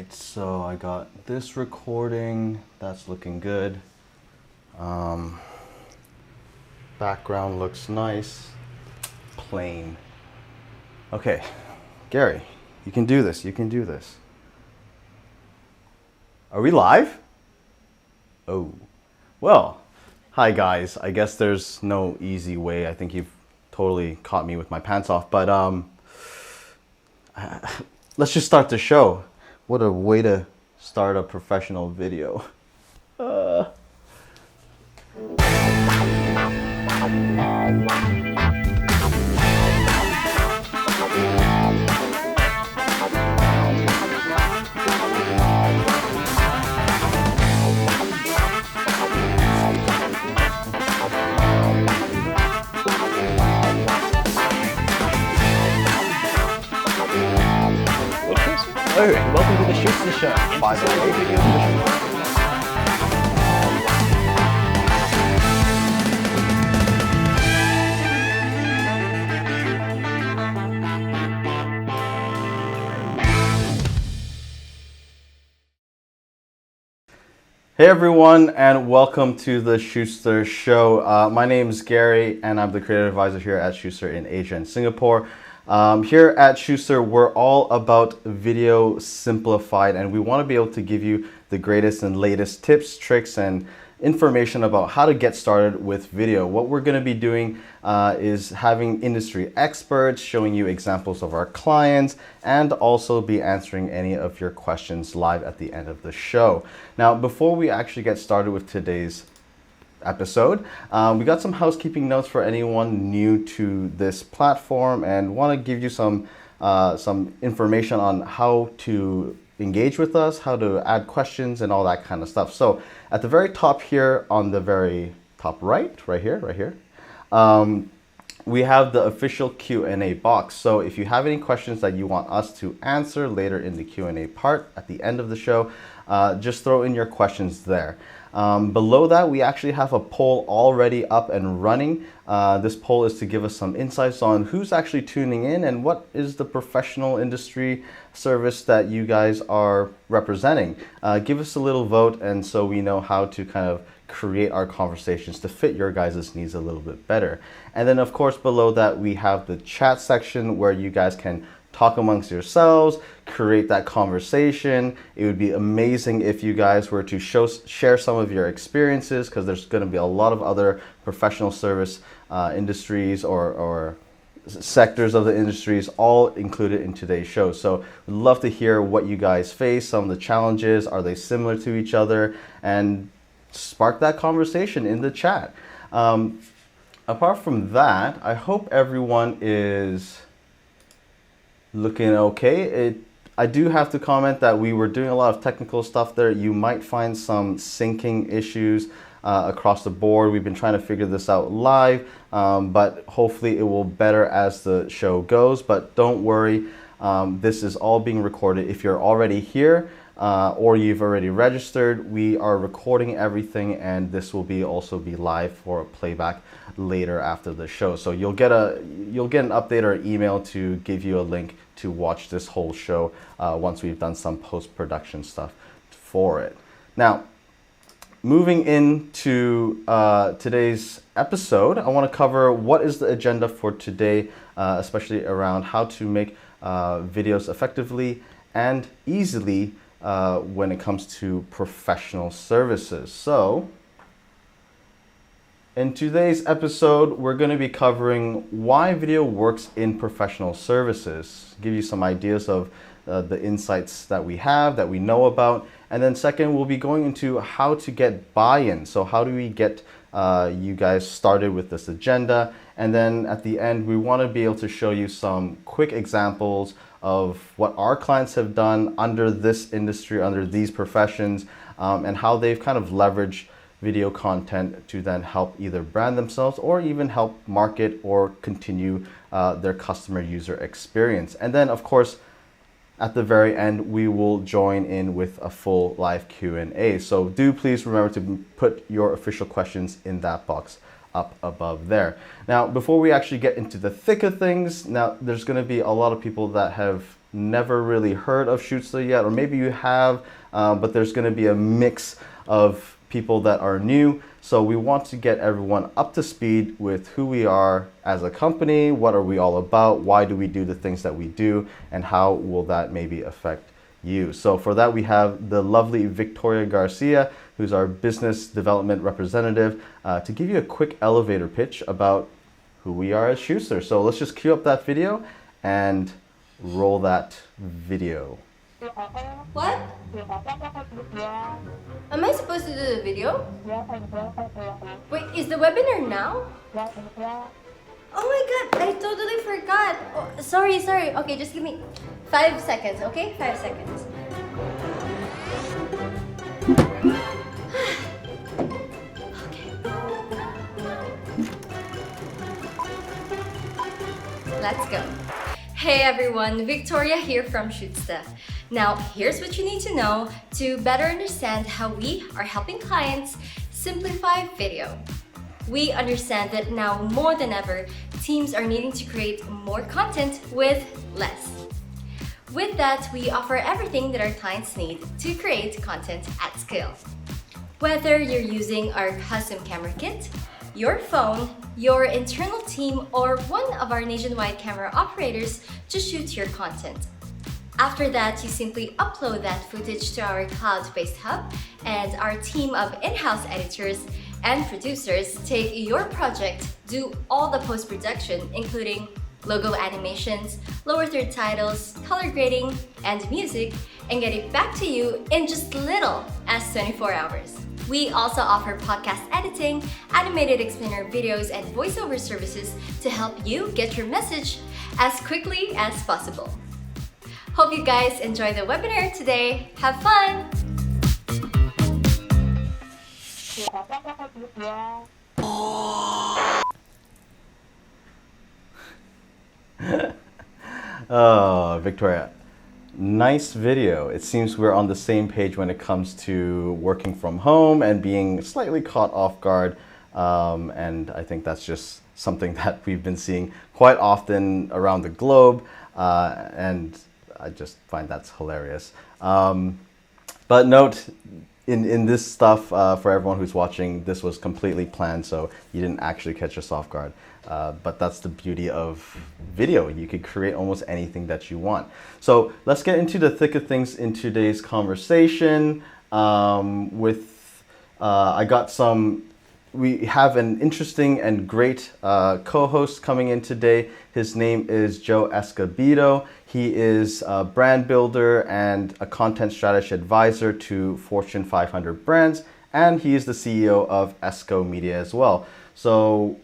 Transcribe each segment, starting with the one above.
So I got this recording, that's looking good. Background looks nice, plain. Okay, Gary, you can do this, Are we live? Oh, well, hi guys. I guess there's no easy way. I think you've totally caught me with my pants off, but let's just start the show. What a way to start a professional video. Hello and welcome to the Shootsta Show. By the way, hey everyone, and welcome to the Shootsta Show. My name is Gary, and I'm the creative advisor here at Shootsta in Asia and Singapore. Here at Shootsta, we're all about video simplified, and we want to be able to give you the greatest and latest tips, tricks, and information about how to get started with video. What we're going to be doing is having industry experts showing you examples of our clients and also be answering any of your questions live at the end of the show. Now, before we actually get started with today's episode, we got some housekeeping notes for anyone new to this platform and want to give you some information on how to engage with us, how to add questions and all that kind of stuff. So at the very top here, on the very top right here, we have the official Q&A box. So if you have any questions that you want us to answer later in the Q&A part at the end of the show, just throw in your questions there. Below that, we actually have a poll already up and running. This poll is to give us some insights on who's actually tuning in and what is the professional industry service that you guys are representing. Give us a little vote, and so we know how to kind of create our conversations to fit your guys' needs a little bit better. And then of course below that, we have the chat section where you guys can talk amongst yourselves, create that conversation. It would be amazing if you guys were to share some of your experiences, because there's going to be a lot of other professional service industries or sectors of the industries all included in today's show. So we'd love to hear what you guys face, some of the challenges, are they similar to each other, and spark that conversation in the chat. Apart from that, I hope everyone is looking okay. I do have to comment that we were doing a lot of technical stuff there. You might find some syncing issues across the board. We've been trying to figure this out live, but hopefully it will better as the show goes. But don't worry, this is all being recorded. If you're already here or you've already registered, we are recording everything, and this will also be live for playback later after the show. So you'll get an update or email to give you a link to watch this whole show once we've done some post-production stuff for it. Now, moving into today's episode, I want to cover what is the agenda for today, especially around how to make videos effectively and easily when it comes to professional services. So in today's episode, we're going to be covering why video works in professional services, give you some ideas of the insights that we have, that we know about. And then second, we'll be going into how to get buy-in. So how do we get you guys started with this agenda? And then at the end, we want to be able to show you some quick examples of what our clients have done under this industry, under these professions, and how they've kind of leveraged video content to then help either brand themselves or even help market or continue their customer user experience. And then of course, at the very end, we will join in with a full live Q&A. So do please remember to put your official questions in that box up above there. Now, before we actually get into the thick of things, now there's going to be a lot of people that have never really heard of Shootsta yet, or maybe you have, but there's going to be a mix of people that are new. So we want to get everyone up to speed with who we are as a company, what are we all about, why do we do the things that we do, and how will that maybe affect you. So for that, we have the lovely Victoria Garcia, who's our business development representative, to give you a quick elevator pitch about who we are as Shootsta. So let's just cue up that video and roll that video. What? Am I supposed to do the video? Wait, is the webinar now? Oh my god, I totally forgot. Oh, sorry. Okay, just give me 5 seconds, okay? 5 seconds. Okay. Let's go. Hey everyone, Victoria here from Shootsta. Now, here's what you need to know to better understand how we are helping clients simplify video. We understand that now more than ever, teams are needing to create more content with less. With that, we offer everything that our clients need to create content at scale. Whether you're using our custom camera kit, your phone, your internal team, or one of our nationwide camera operators to shoot your content. After that, you simply upload that footage to our cloud-based hub, and our team of in-house editors and producers take your project, do all the post-production, including logo animations, lower third titles, color grading, and music, and get it back to you in just little as 24 hours. We also offer podcast editing, animated explainer videos, and voiceover services to help you get your message as quickly as possible. Hope you guys enjoy the webinar today. Have fun! Oh, Victoria, nice video. It seems we're on the same page when it comes to working from home and being slightly caught off guard. And I think that's just something that we've been seeing quite often around the globe. And I just find that's hilarious. But note, in this stuff, for everyone who's watching, this was completely planned, so you didn't actually catch us off guard. But that's the beauty of video. You could create almost anything that you want. So let's get into the thick of things in today's conversation. We have an interesting and great co-host coming in today. His name is Joe Escobedo. He is a brand builder and a content strategy advisor to Fortune 500 brands, and he is the CEO of Esco Media as well. So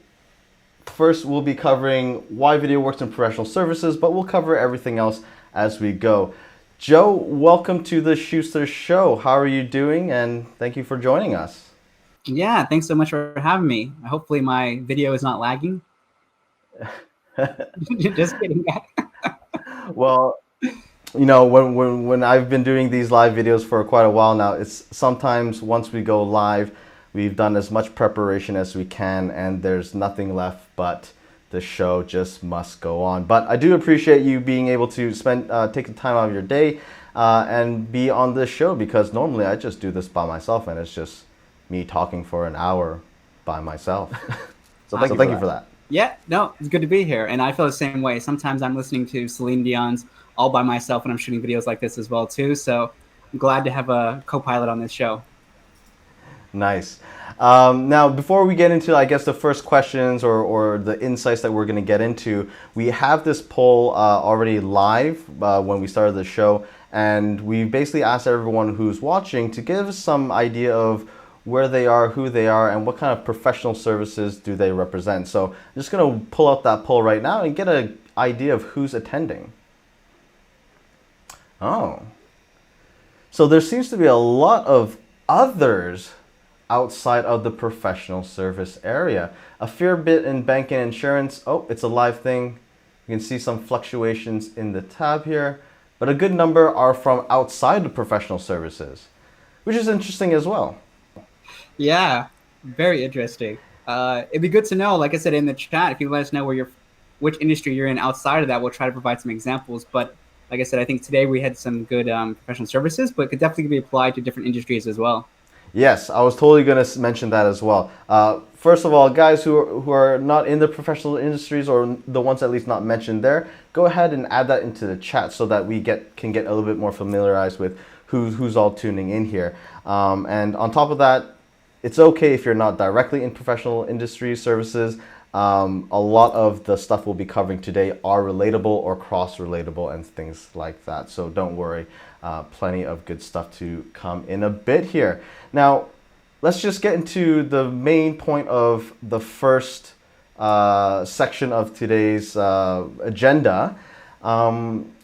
first, we'll be covering why video works in professional services, but we'll cover everything else as we go. Joe, welcome to the Shootsta Show. How are you doing? And thank you for joining us. Yeah, thanks so much for having me. Hopefully my video is not lagging. Just kidding. Well, you know, when I've been doing these live videos for quite a while now, it's sometimes once we go live, we've done as much preparation as we can, and there's nothing left but the show just must go on. But I do appreciate you being able to take the time out of your day and be on this show, because normally I just do this by myself, and it's just me talking for an hour by myself. So thank you for that. Yeah, no, it's good to be here. And I feel the same way. Sometimes I'm listening to Celine Dion's all by myself when I'm shooting videos like this as well too. So I'm glad to have a co-pilot on this show. Nice. Now, before we get into, I guess, the first questions or the insights that we're going to get into, we have this poll already live when we started the show. And we basically asked everyone who's watching to give us some idea of where they are, who they are, and what kind of professional services do they represent. So I'm just going to pull out that poll right now and get an idea of who's attending. Oh. So there seems to be a lot of others outside of the professional service area. A fair bit in banking and insurance. Oh, it's a live thing. You can see some fluctuations in the tab here, but a good number are from outside the professional services, which is interesting as well. Yeah, very interesting. It'd be good to know, like I said in the chat, if you let us know which industry you're in outside of that, we'll try to provide some examples. But like I said, I think today we had some good professional services, but could definitely be applied to different industries as well. Yes, I was totally going to mention that as well. First of all, guys who are not in the professional industries, or the ones at least not mentioned there, go ahead and add that into the chat so that we can get a little bit more familiarized with who's all tuning in here. And on top of that, it's okay if you're not directly in professional industry services. A lot of the stuff we'll be covering today are relatable or cross-relatable and things like that. So don't worry, plenty of good stuff to come in a bit here. Now, let's just get into the main point of the first section of today's agenda,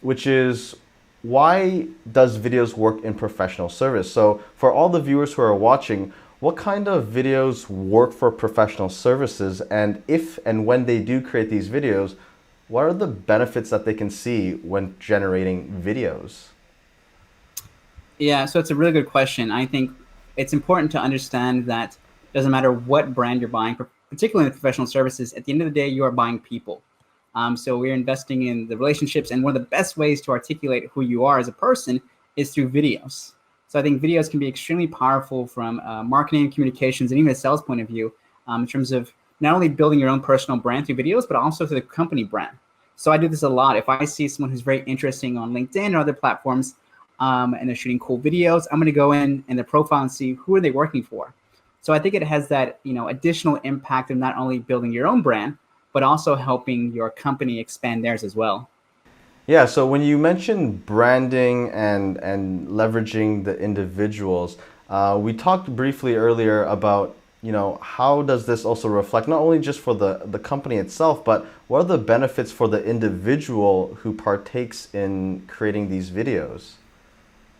which is why does videos work in professional service? So for all the viewers who are watching, what kind of videos work for professional services? And if and when they do create these videos, what are the benefits that they can see when generating videos? Yeah, so it's a really good question. I think it's important to understand that it doesn't matter what brand you're buying, particularly in the professional services, at the end of the day, you are buying people. So we're investing in the relationships, and one of the best ways to articulate who you are as a person is through videos. So I think videos can be extremely powerful from marketing, communications, and even a sales point of view, in terms of not only building your own personal brand through videos, but also through the company brand. So I do this a lot. If I see someone who's very interesting on LinkedIn or other platforms, and they're shooting cool videos, I'm going to go in their profile and see who are they working for. So I think it has that additional impact of not only building your own brand, but also helping your company expand theirs as well. Yeah, so when you mentioned branding and leveraging the individuals, we talked briefly earlier about how does this also reflect not only just for the company itself, but what are the benefits for the individual who partakes in creating these videos?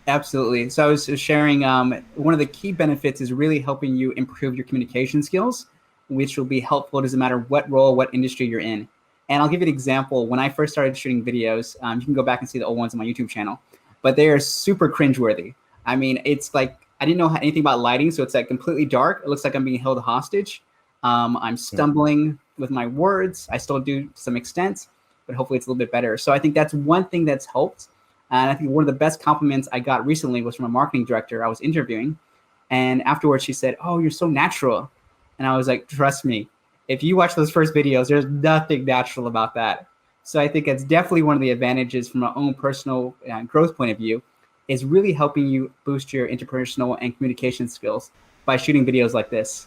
Absolutely. So I was sharing one of the key benefits is really helping you improve your communication skills, which will be helpful. It doesn't matter what role, what industry you're in. And I'll give you an example. When I first started shooting videos, you can go back and see the old ones on my YouTube channel, but they are super cringeworthy. I mean, it's like, I didn't know anything about lighting, so it's like completely dark. It looks like I'm being held hostage. I'm stumbling with my words. I still do to some extent, but hopefully it's a little bit better. So I think that's one thing that's helped. And I think one of the best compliments I got recently was from a marketing director I was interviewing. And afterwards she said, "Oh, you're so natural." And I was like, "Trust me, if you watch those first videos, there's nothing natural about that." So I think it's definitely one of the advantages from our own personal growth point of view is really helping you boost your interpersonal and communication skills by shooting videos like this.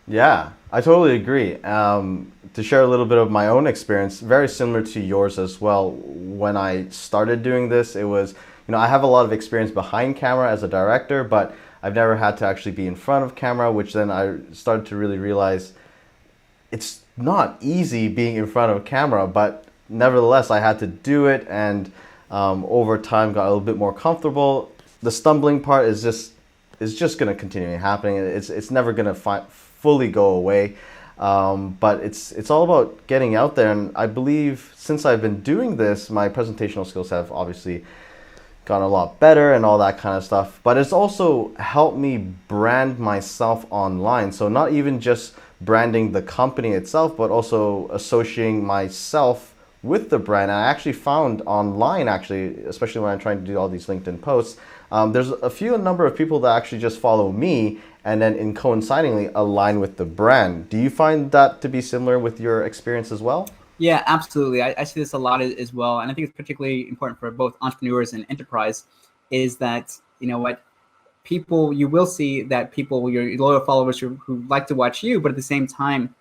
Yeah, I totally agree. To share a little bit of my own experience, very similar to yours as well. When I started doing this, it was, I have a lot of experience behind camera as a director, but I've never had to actually be in front of camera, which then I started to really realize it's not easy being in front of camera, but nevertheless, I had to do it, and over time got a little bit more comfortable. The stumbling part is just going to continue happening. It's never going to fully go away, but it's all about getting out there. And I believe since I've been doing this, my presentational skills have obviously gotten a lot better and all that kind of stuff. But it's also helped me brand myself online. So not even just branding the company itself, but also associating myself with the brand. And I actually found online, especially when I'm trying to do all these LinkedIn posts, there's a number of people that actually just follow me and then in coincidingly align with the brand. Do you find that to be similar with your experience as well? Yeah, absolutely. I see this a lot as well. And I think it's particularly important for both entrepreneurs and enterprise is that, you will see that people, your loyal followers who like to watch you, but at the same time,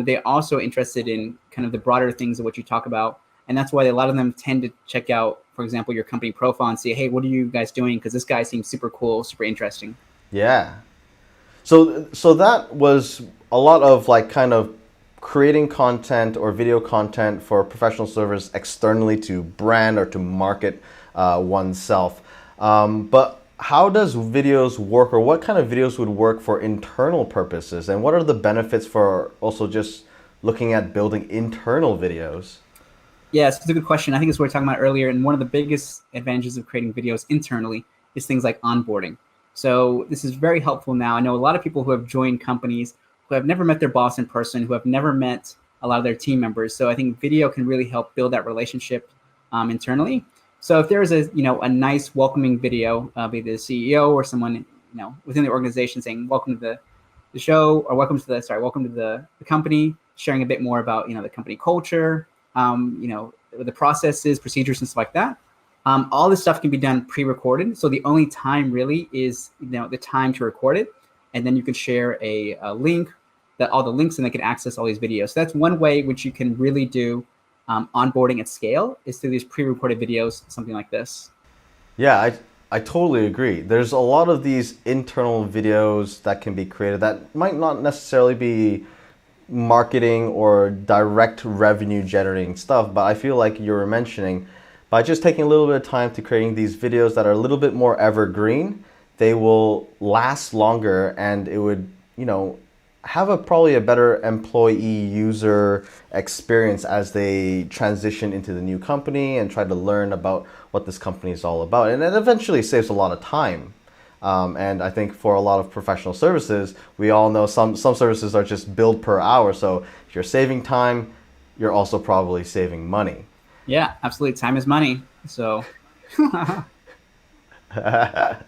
they're also interested in kind of the broader things of what you talk about. And that's why a lot of them tend to check out, for example, your company profile and say, "Hey, what are you guys doing? Because this guy seems super cool, super interesting." Yeah. So that was a lot of kind of creating content or video content for professional service externally to brand or to market oneself. But how does videos work, or what kind of videos would work for internal purposes? And what are the benefits for also just looking at building internal videos? Yes, it's a good question. I think it's what we were talking about earlier. And one of the biggest advantages of creating videos internally is things like onboarding. So this is very helpful now. I know a lot of people who have joined companies who have never met their boss in person, who have never met a lot of their team members. So I think video can really help build that relationship internally. So if there is a nice welcoming video, be the CEO or someone within the organization saying welcome to the show, or welcome to the company, sharing a bit more about the company culture, the processes, procedures, and stuff like that. All this stuff can be done pre-recorded. So the only time really is the time to record it, and then you can share a link, all the links, and they can access all these videos. So that's one way which you can really do onboarding at scale, is through these pre-recorded videos, something like this. Yeah, I totally agree. There's a lot of these internal videos that can be created that might not necessarily be marketing or direct revenue generating stuff, but I feel like you were mentioning, by just taking a little bit of time to creating these videos that are a little bit more evergreen, they will last longer, and it would, have probably a better employee user experience as they transition into the new company and try to learn about what this company is all about. And it eventually saves a lot of time. And I think for a lot of professional services, we all know some services are just billed per hour. So if you're saving time, you're also probably saving money. Yeah, absolutely. Time is money. So I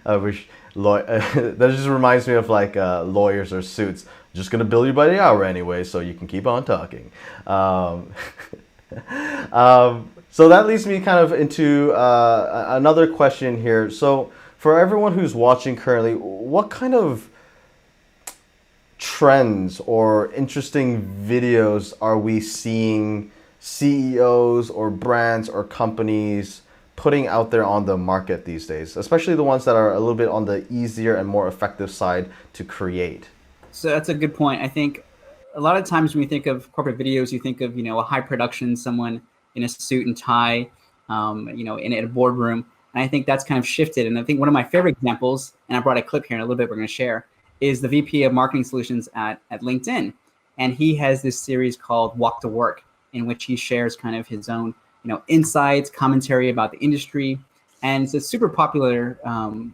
wish that just reminds me of like lawyers or suits. Just gonna bill you by the hour anyway, so you can keep on talking. So that leads me kind of into another question here. So for everyone who's watching currently, what kind of trends or interesting videos are we seeing CEOs or brands or companies putting out there on the market these days, especially the ones that are a little bit on the easier and more effective side to create? So that's a good point. I think a lot of times when you think of corporate videos, you think of a high production, someone in a suit and tie, in a boardroom. And I think that's kind of shifted. And I think one of my favorite examples, and I brought a clip here in a little bit we're going to share, is the VP of Marketing Solutions at LinkedIn. And he has this series called Walk to Work, in which he shares kind of his own insights, commentary about the industry. And it's a super popular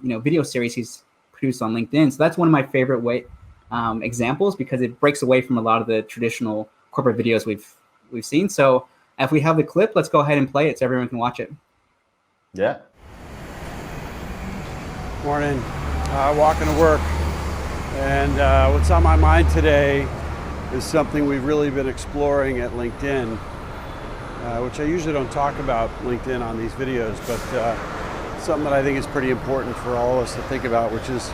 video series he's produced on LinkedIn. So that's one of my favorite examples, because it breaks away from a lot of the traditional corporate videos we've seen. So if we have the clip, let's go ahead and play it so everyone can watch it. Yeah. Morning. Walking to work. And what's on my mind today is something we've really been exploring at LinkedIn, which I usually don't talk about LinkedIn on these videos, but something that I think is pretty important for all of us to think about, which is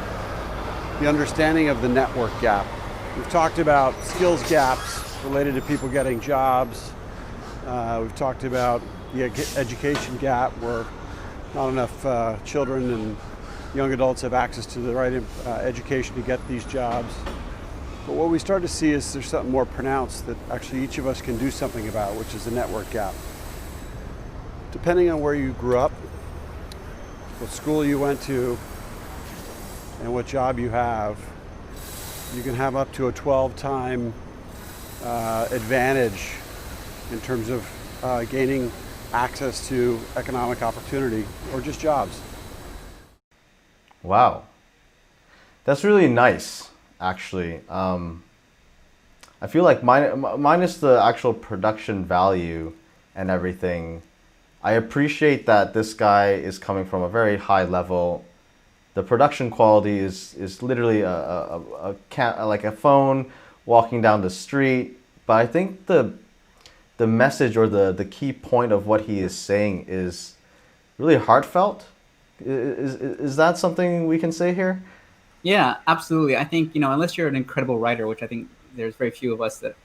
the understanding of the network gap. We've talked about skills gaps related to people getting jobs. We've talked about the education gap, where not enough children and young adults have access to the right education to get these jobs. But what we start to see is there's something more pronounced that actually each of us can do something about, which is the network gap. Depending on where you grew up, what school you went to, and what job you have, you can have up to a 12-time advantage in terms of gaining access to economic opportunity or just jobs. Wow. That's really nice, actually. I feel like minus the actual production value and everything, I appreciate that this guy is coming from a very high level. The production quality is literally like a phone walking down the street. But I think the message or the key point of what he is saying is really heartfelt. Is that something we can say here? Yeah, absolutely. I think, unless you're an incredible writer, which I think there's very few of us that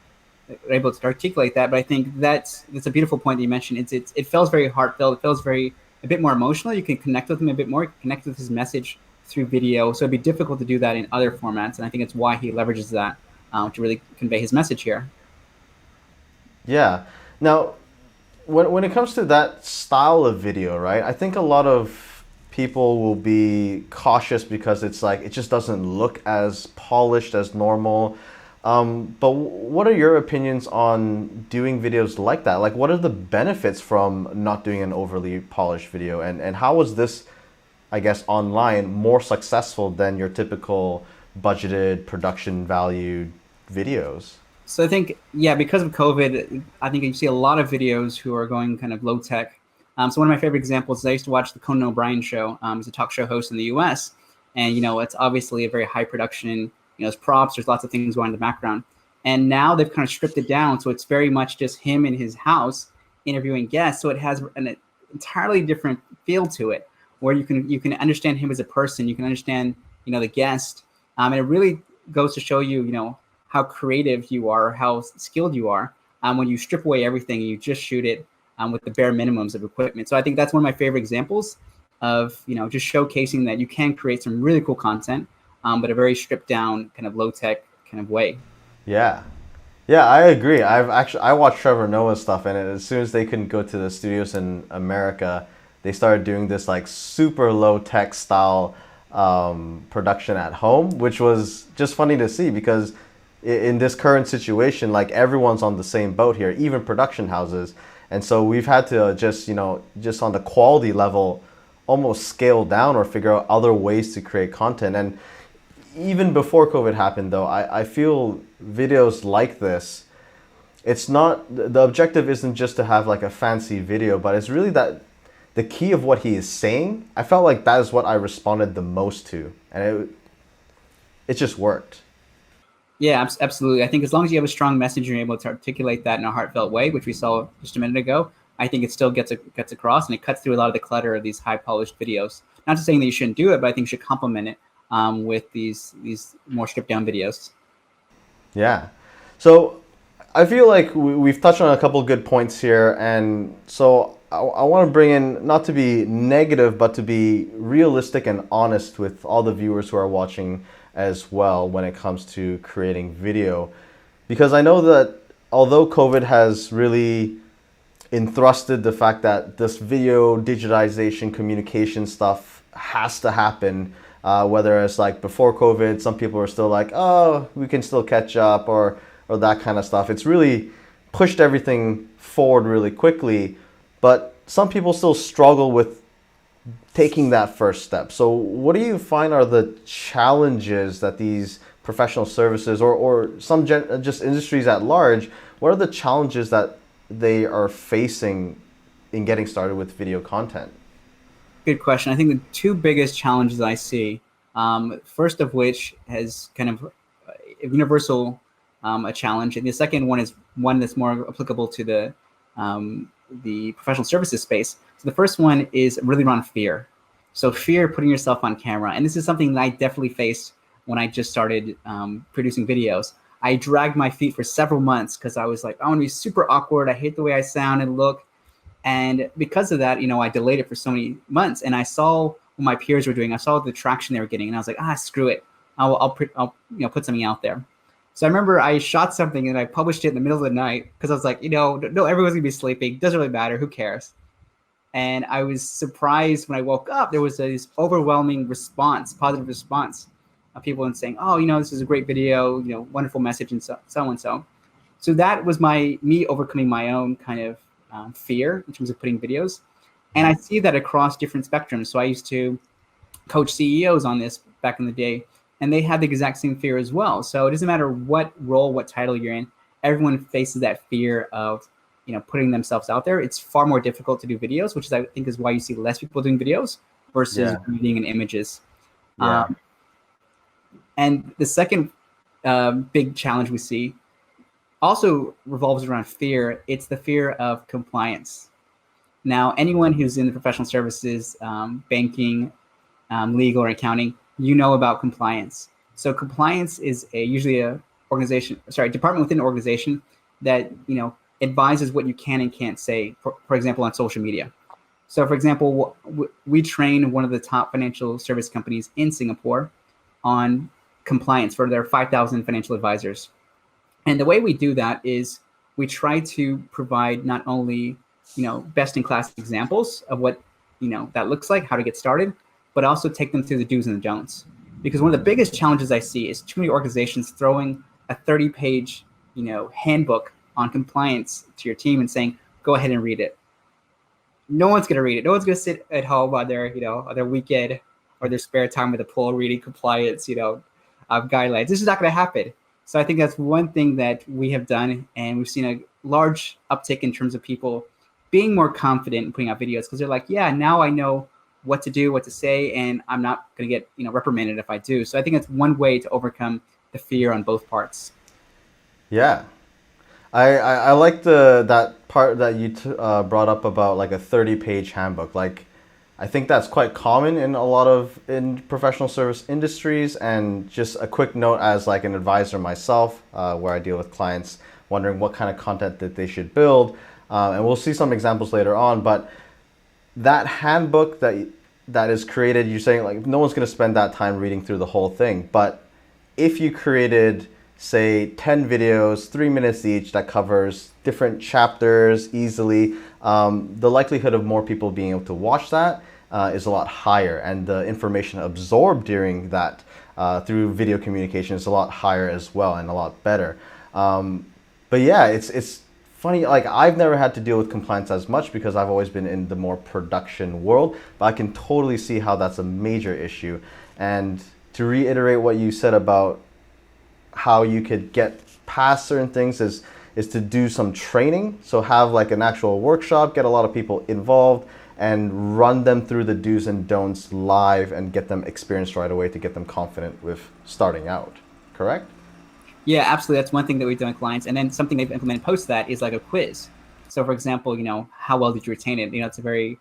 are able to articulate that, but I think that's a beautiful point that you mentioned. It feels very heartfelt. It feels a bit more emotional. You can connect with him a bit more, connect with his message through video. So it'd be difficult to do that in other formats. And I think it's why he leverages that to really convey his message here. Yeah. Now, when it comes to that style of video, right, I think a lot of people will be cautious because it's like it just doesn't look as polished as normal. But what are your opinions on doing videos like that? Like, what are the benefits from not doing an overly polished video? And how was this, I guess, online more successful than your typical budgeted production valued videos? So I think, because of COVID, I think you see a lot of videos who are going kind of low tech, So one of my favorite examples is I used to watch the Conan O'Brien show. He's a talk show host in the U.S. And, it's obviously a very high production, there's props, there's lots of things going in the background. And now they've kind of stripped it down. So it's very much just him in his house interviewing guests. So it has an entirely different feel to it, where you can understand him as a person. You can understand, the guest. And it really goes to show you, how creative you are, how skilled you are when you strip away everything and you just shoot it with the bare minimums of equipment. So I think that's one of my favorite examples of, just showcasing that you can create some really cool content, but a very stripped down kind of low tech kind of way. Yeah. Yeah, I agree. I watched Trevor Noah's stuff, and as soon as they couldn't go to the studios in America, they started doing this like super low tech style production at home, which was just funny to see because in this current situation, like everyone's on the same boat here, even production houses. And so we've had to just on the quality level, almost scale down or figure out other ways to create content. And even before COVID happened, though, I feel videos like this, it's not, the objective isn't just to have like a fancy video, but it's really that the key of what he is saying. I felt like that is what I responded the most to, and it just worked. Yeah, absolutely. I think as long as you have a strong message, you're able to articulate that in a heartfelt way, which we saw just a minute ago. I think it still gets across, and it cuts through a lot of the clutter of these high polished videos. Not to saying that you shouldn't do it, but I think you should complement it with these more stripped down videos. Yeah. So I feel like we've touched on a couple of good points here, and so I want to bring in, not to be negative, but to be realistic and honest with all the viewers who are watching as well when it comes to creating video. Because I know that although COVID has really entrusted the fact that this video digitization communication stuff has to happen, whether it's like before COVID, some people are still like, oh, we can still catch up or that kind of stuff. It's really pushed everything forward really quickly, but some people still struggle with taking that first step. So what do you find are the challenges that these professional services or some just industries at large, what are the challenges that they are facing in getting started with video content? Good question. I think the two biggest challenges I see, first of which has kind of a universal a challenge, and the second one is one that's more applicable to the professional services space. So the first one is really around fear. So fear putting yourself on camera. And this is something that I definitely faced when I just started producing videos. I dragged my feet for several months because I was like, I want to be super awkward. I hate the way I sound and look. And because of that, I delayed it for so many months. And I saw what my peers were doing. I saw the traction they were getting. And I was like, screw it. I'll put something out there. So I remember I shot something and I published it in the middle of the night because I was like, no, everyone's gonna be sleeping. Doesn't really matter. Who cares? And I was surprised when I woke up. There was this overwhelming response, positive response of people saying, oh, this is a great video, wonderful message, and so and so. So that was me overcoming my own kind of fear in terms of putting videos. And I see that across different spectrums. So I used to coach CEOs on this back in the day, and they had the exact same fear as well. So it doesn't matter what role, what title you're in, everyone faces that fear of, putting themselves out there. It's far more difficult to do videos, which I think is why you see less people doing videos versus reading and images. Yeah. And the second big challenge we see also revolves around fear. It's the fear of compliance. Now, anyone who's in the professional services, banking, legal, or accounting, about compliance. So compliance is usually a department within an organization that, advises what you can and can't say, for example, on social media. So for example, we train one of the top financial service companies in Singapore on compliance for their 5,000 financial advisors. And the way we do that is we try to provide not only, best in class examples of what, that looks like, how to get started, but also take them through the do's and the don'ts. Because one of the biggest challenges I see is too many organizations throwing a 30-page, handbook on compliance to your team and saying, go ahead and read it. No one's going to read it. No one's going to sit at home on their, on their weekend or their spare time with a pool reading compliance, guidelines. This is not going to happen. So I think that's one thing that we have done, and we've seen a large uptick in terms of people being more confident in putting out videos because they're like, yeah, now I know what to do, what to say, and I'm not going to get reprimanded if I do. So I think it's one way to overcome the fear on both parts. Yeah. I like that part that you brought up about like a 30-page handbook. Like, I think that's quite common in a lot of in professional service industries. And just a quick note as like an advisor myself, where I deal with clients wondering what kind of content that they should build. And we'll see some examples later on. But that handbook that is created, you're saying like no one's going to spend that time reading through the whole thing. But if you created, say, 10 videos, 3 minutes each, that covers different chapters easily, the likelihood of more people being able to watch that is a lot higher, and the information absorbed during that through video communication is a lot higher as well, and a lot better. But yeah, it's funny, like I've never had to deal with compliance as much because I've always been in the more production world, but I can totally see how that's a major issue. And to reiterate what you said about how you could get past certain things is to do some training. So have like an actual workshop, get a lot of people involved, and run them through the do's and don'ts live and get them experienced right away to get them confident with starting out. Correct? Yeah, absolutely. That's one thing that we've done with clients. And then something they've implemented post that is like a quiz. So for example, how well did you retain it? It's a very,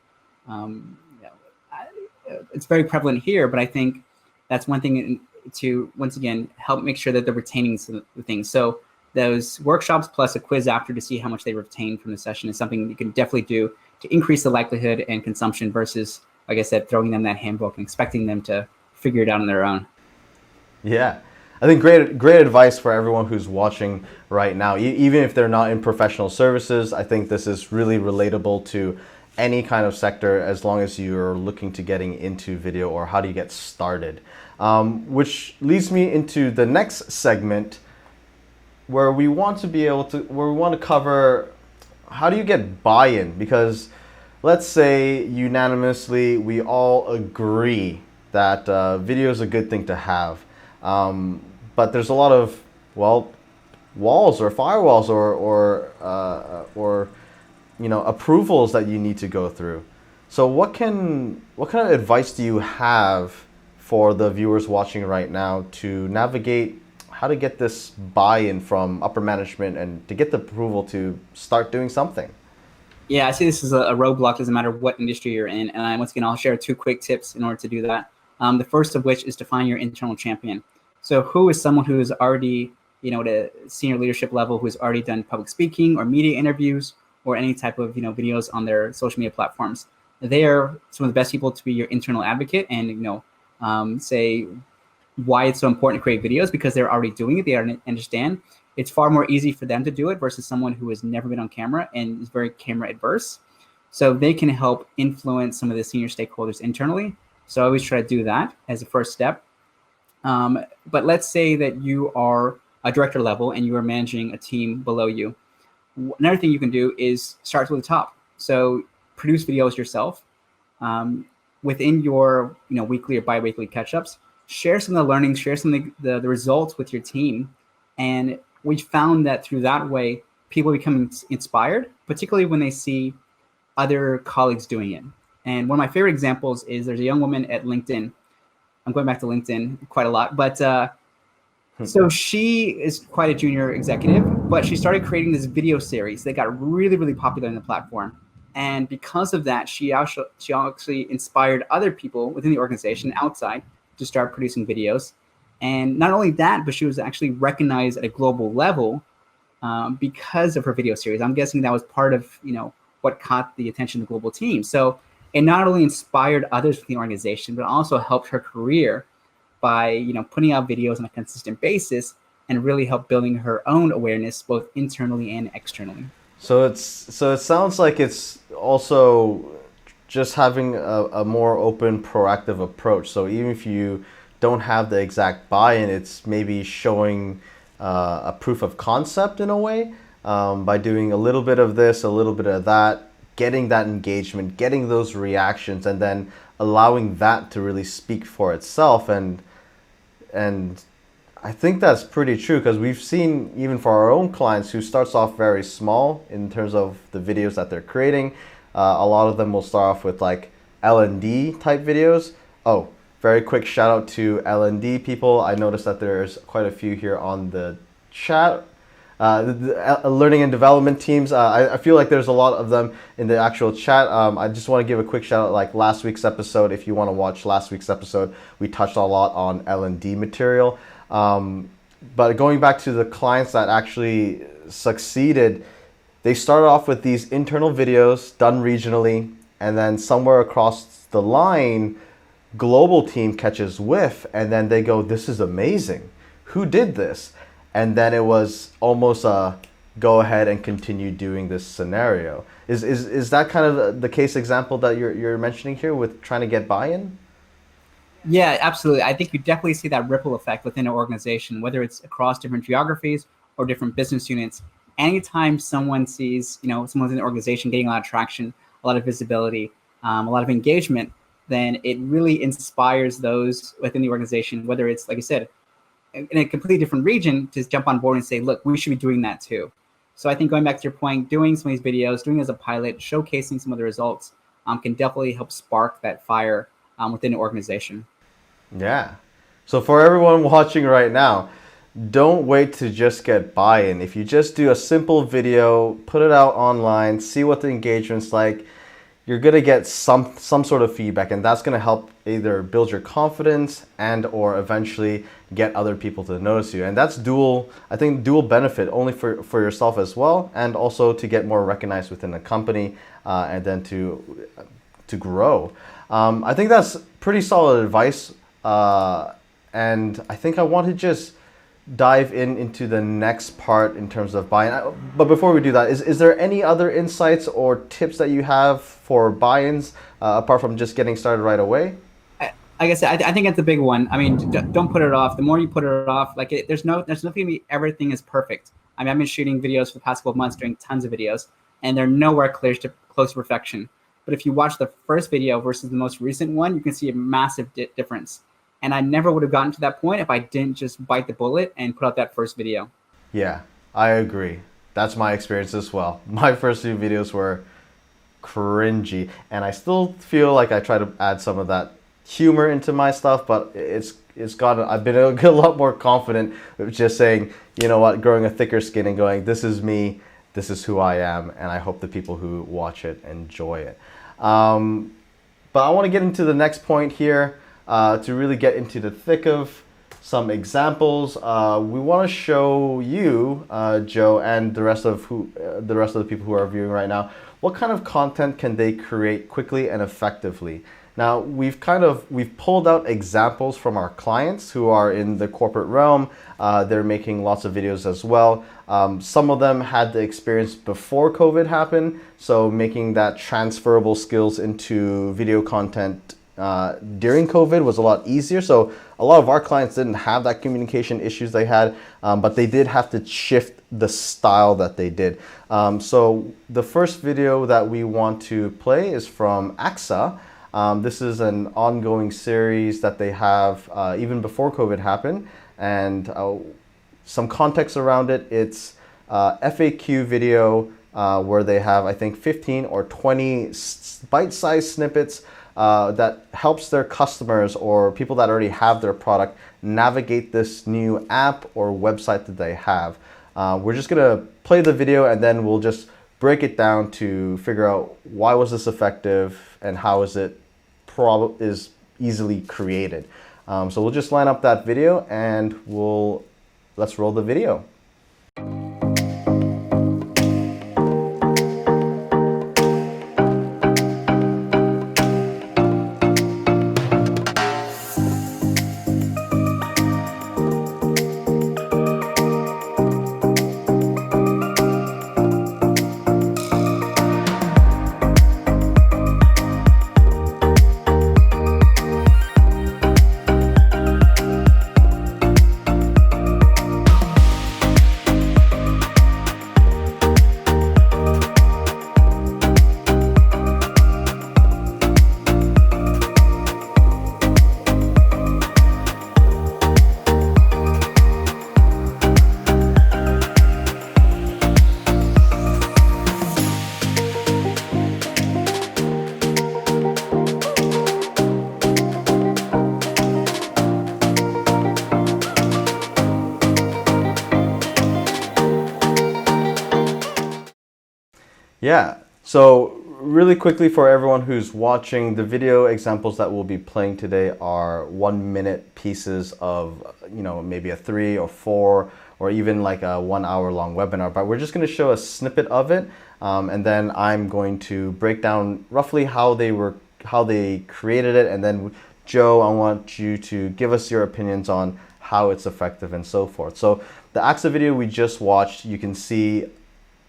it's very prevalent here, but I think that's one thing to, once again, help make sure that they're retaining the things. So those workshops plus a quiz after to see how much they retain from the session is something you can definitely do to increase the likelihood and consumption versus, like I said, throwing them that handbook and expecting them to figure it out on their own. Yeah. I think great advice for everyone who's watching right now. Even if they're not in professional services, I think this is really relatable to any kind of sector as long as you're looking to getting into video or how do you get started. Which leads me into the next segment where we want to cover how do you get buy-in, because let's say unanimously we all agree that video is a good thing to have. But there's a lot of, walls or firewalls or approvals that you need to go through. So what kind of advice do you have for the viewers watching right now to navigate how to get this buy-in from upper management and to get the approval to start doing something? Yeah, I see this as a roadblock, doesn't matter what industry you're in. And once again, I'll share 2 quick tips in order to do that. The first of which is to find your internal champion. So who is someone who is already, at a senior leadership level, who has already done public speaking or media interviews or any type of, videos on their social media platforms. They are some of the best people to be your internal advocate and, say why it's so important to create videos, because they're already doing it. They already understand. It's far more easy for them to do it versus someone who has never been on camera and is very camera adverse. So they can help influence some of the senior stakeholders internally. So I always try to do that as a first step. But let's say that you are a director level and you are managing a team below you. Another thing you can do is start with the top. So produce videos yourself within your weekly or bi-weekly catch-ups. Share some of the learnings, share some of the results with your team. And we found that through that way, people become inspired, particularly when they see other colleagues doing it. And one of my favorite examples is there's a young woman at LinkedIn. I'm going back to LinkedIn quite a lot, but so she is quite a junior executive, but she started creating this video series that got really, really popular in the platform. And because of that, she actually inspired other people within the organization outside to start producing videos. And not only that, but she was actually recognized at a global level because of her video series. I'm guessing that was part of what caught the attention of the global team. So it not only inspired others within the organization, but also helped her career by putting out videos on a consistent basis and really helped building her own awareness both internally and externally. So it sounds like it's also just having a more open, proactive approach. So even if you don't have the exact buy-in, it's maybe showing a proof of concept in a way by doing a little bit of this, a little bit of that, getting that engagement, getting those reactions, and then allowing that to really speak for itself. And I think that's pretty true because we've seen even for our own clients who starts off very small in terms of the videos that they're creating. A lot of them will start off with like L&D type videos. Oh, very quick shout out to L&D people. I noticed that there's quite a few here on the chat. The learning and development teams. I feel like there's a lot of them in the actual chat. I just want to give a quick shout out, like last week's episode. If you want to watch last week's episode, we touched a lot on L&D material. But going back to the clients that actually succeeded, they started off with these internal videos done regionally, and then somewhere across the line, global team catches whiff, and then they go, "This is amazing. Who did this?" And then it was almost a go ahead and continue doing this scenario. Is that kind of the case example that you're mentioning here with trying to get buy-in? Yeah, absolutely. I think you definitely see that ripple effect within an organization, whether it's across different geographies or different business units. Anytime someone sees, someone's in the organization getting a lot of traction, a lot of visibility, a lot of engagement, then it really inspires those within the organization, whether it's, like I said, in a completely different region, to jump on board and say, look, we should be doing that too. So I think going back to your point, doing some of these videos, doing it as a pilot, showcasing some of the results can definitely help spark that fire within an organization. Yeah. So for everyone watching right now, don't wait to just get buy-in. If you just do a simple video, put it out online, see what the engagement's like, you're going to get some sort of feedback, and that's going to help either build your confidence and or eventually get other people to notice you. And that's dual benefit, only for yourself as well, and also to get more recognized within the company, and then to grow. I think that's pretty solid advice, and I think I want to just dive into the next part in terms of buy-in. But before we do that, is there any other insights or tips that you have for buy-ins apart from just getting started right away? Like I said, I think it's a big one. I mean, don't put it off. The more you put it off, there's nothing. Everything is perfect. I mean, I've been shooting videos for the past couple of months, doing tons of videos, and they're nowhere close to perfection. But if you watch the first video versus the most recent one, you can see a massive difference. And I never would have gotten to that point if I didn't just bite the bullet and put out that first video. Yeah, I agree. That's my experience as well. My first few videos were cringy, and I still feel like I try to add some of that humor into my stuff, but I've been a lot more confident with just saying, you know what, growing a thicker skin and going, this is me, this is who I am, and I hope the people who watch it enjoy it. But I want to get into the next point here. To really get into the thick of some examples, we want to show you, Joe, and the rest of the people who are viewing right now, what kind of content can they create quickly and effectively. Now, we've pulled out examples from our clients who are in the corporate realm. They're making lots of videos as well. Some of them had the experience before COVID happened, so making that transferable skills into video content during COVID was a lot easier. So a lot of our clients didn't have that communication issues they had, but they did have to shift the style that they did. So the first video that we want to play is from AXA. This is an ongoing series that they have even before COVID happened, and some context around it. It's FAQ video where they have, I think, 15 or 20 bite-sized snippets that helps their customers or people that already have their product navigate this new app or website that they have. We're just gonna play the video and then we'll just break it down to figure out why was this effective and how is it is easily created. So we'll just line up that video and let's roll the video. Yeah. So really quickly for everyone who's watching, the video examples that we'll be playing today are 1 minute pieces of, maybe a 3 or 4 or even like a 1 hour long webinar. But we're just going to show a snippet of it. And then I'm going to break down roughly how they created it. And then Joe, I want you to give us your opinions on how it's effective and so forth. So the AXA video we just watched, you can see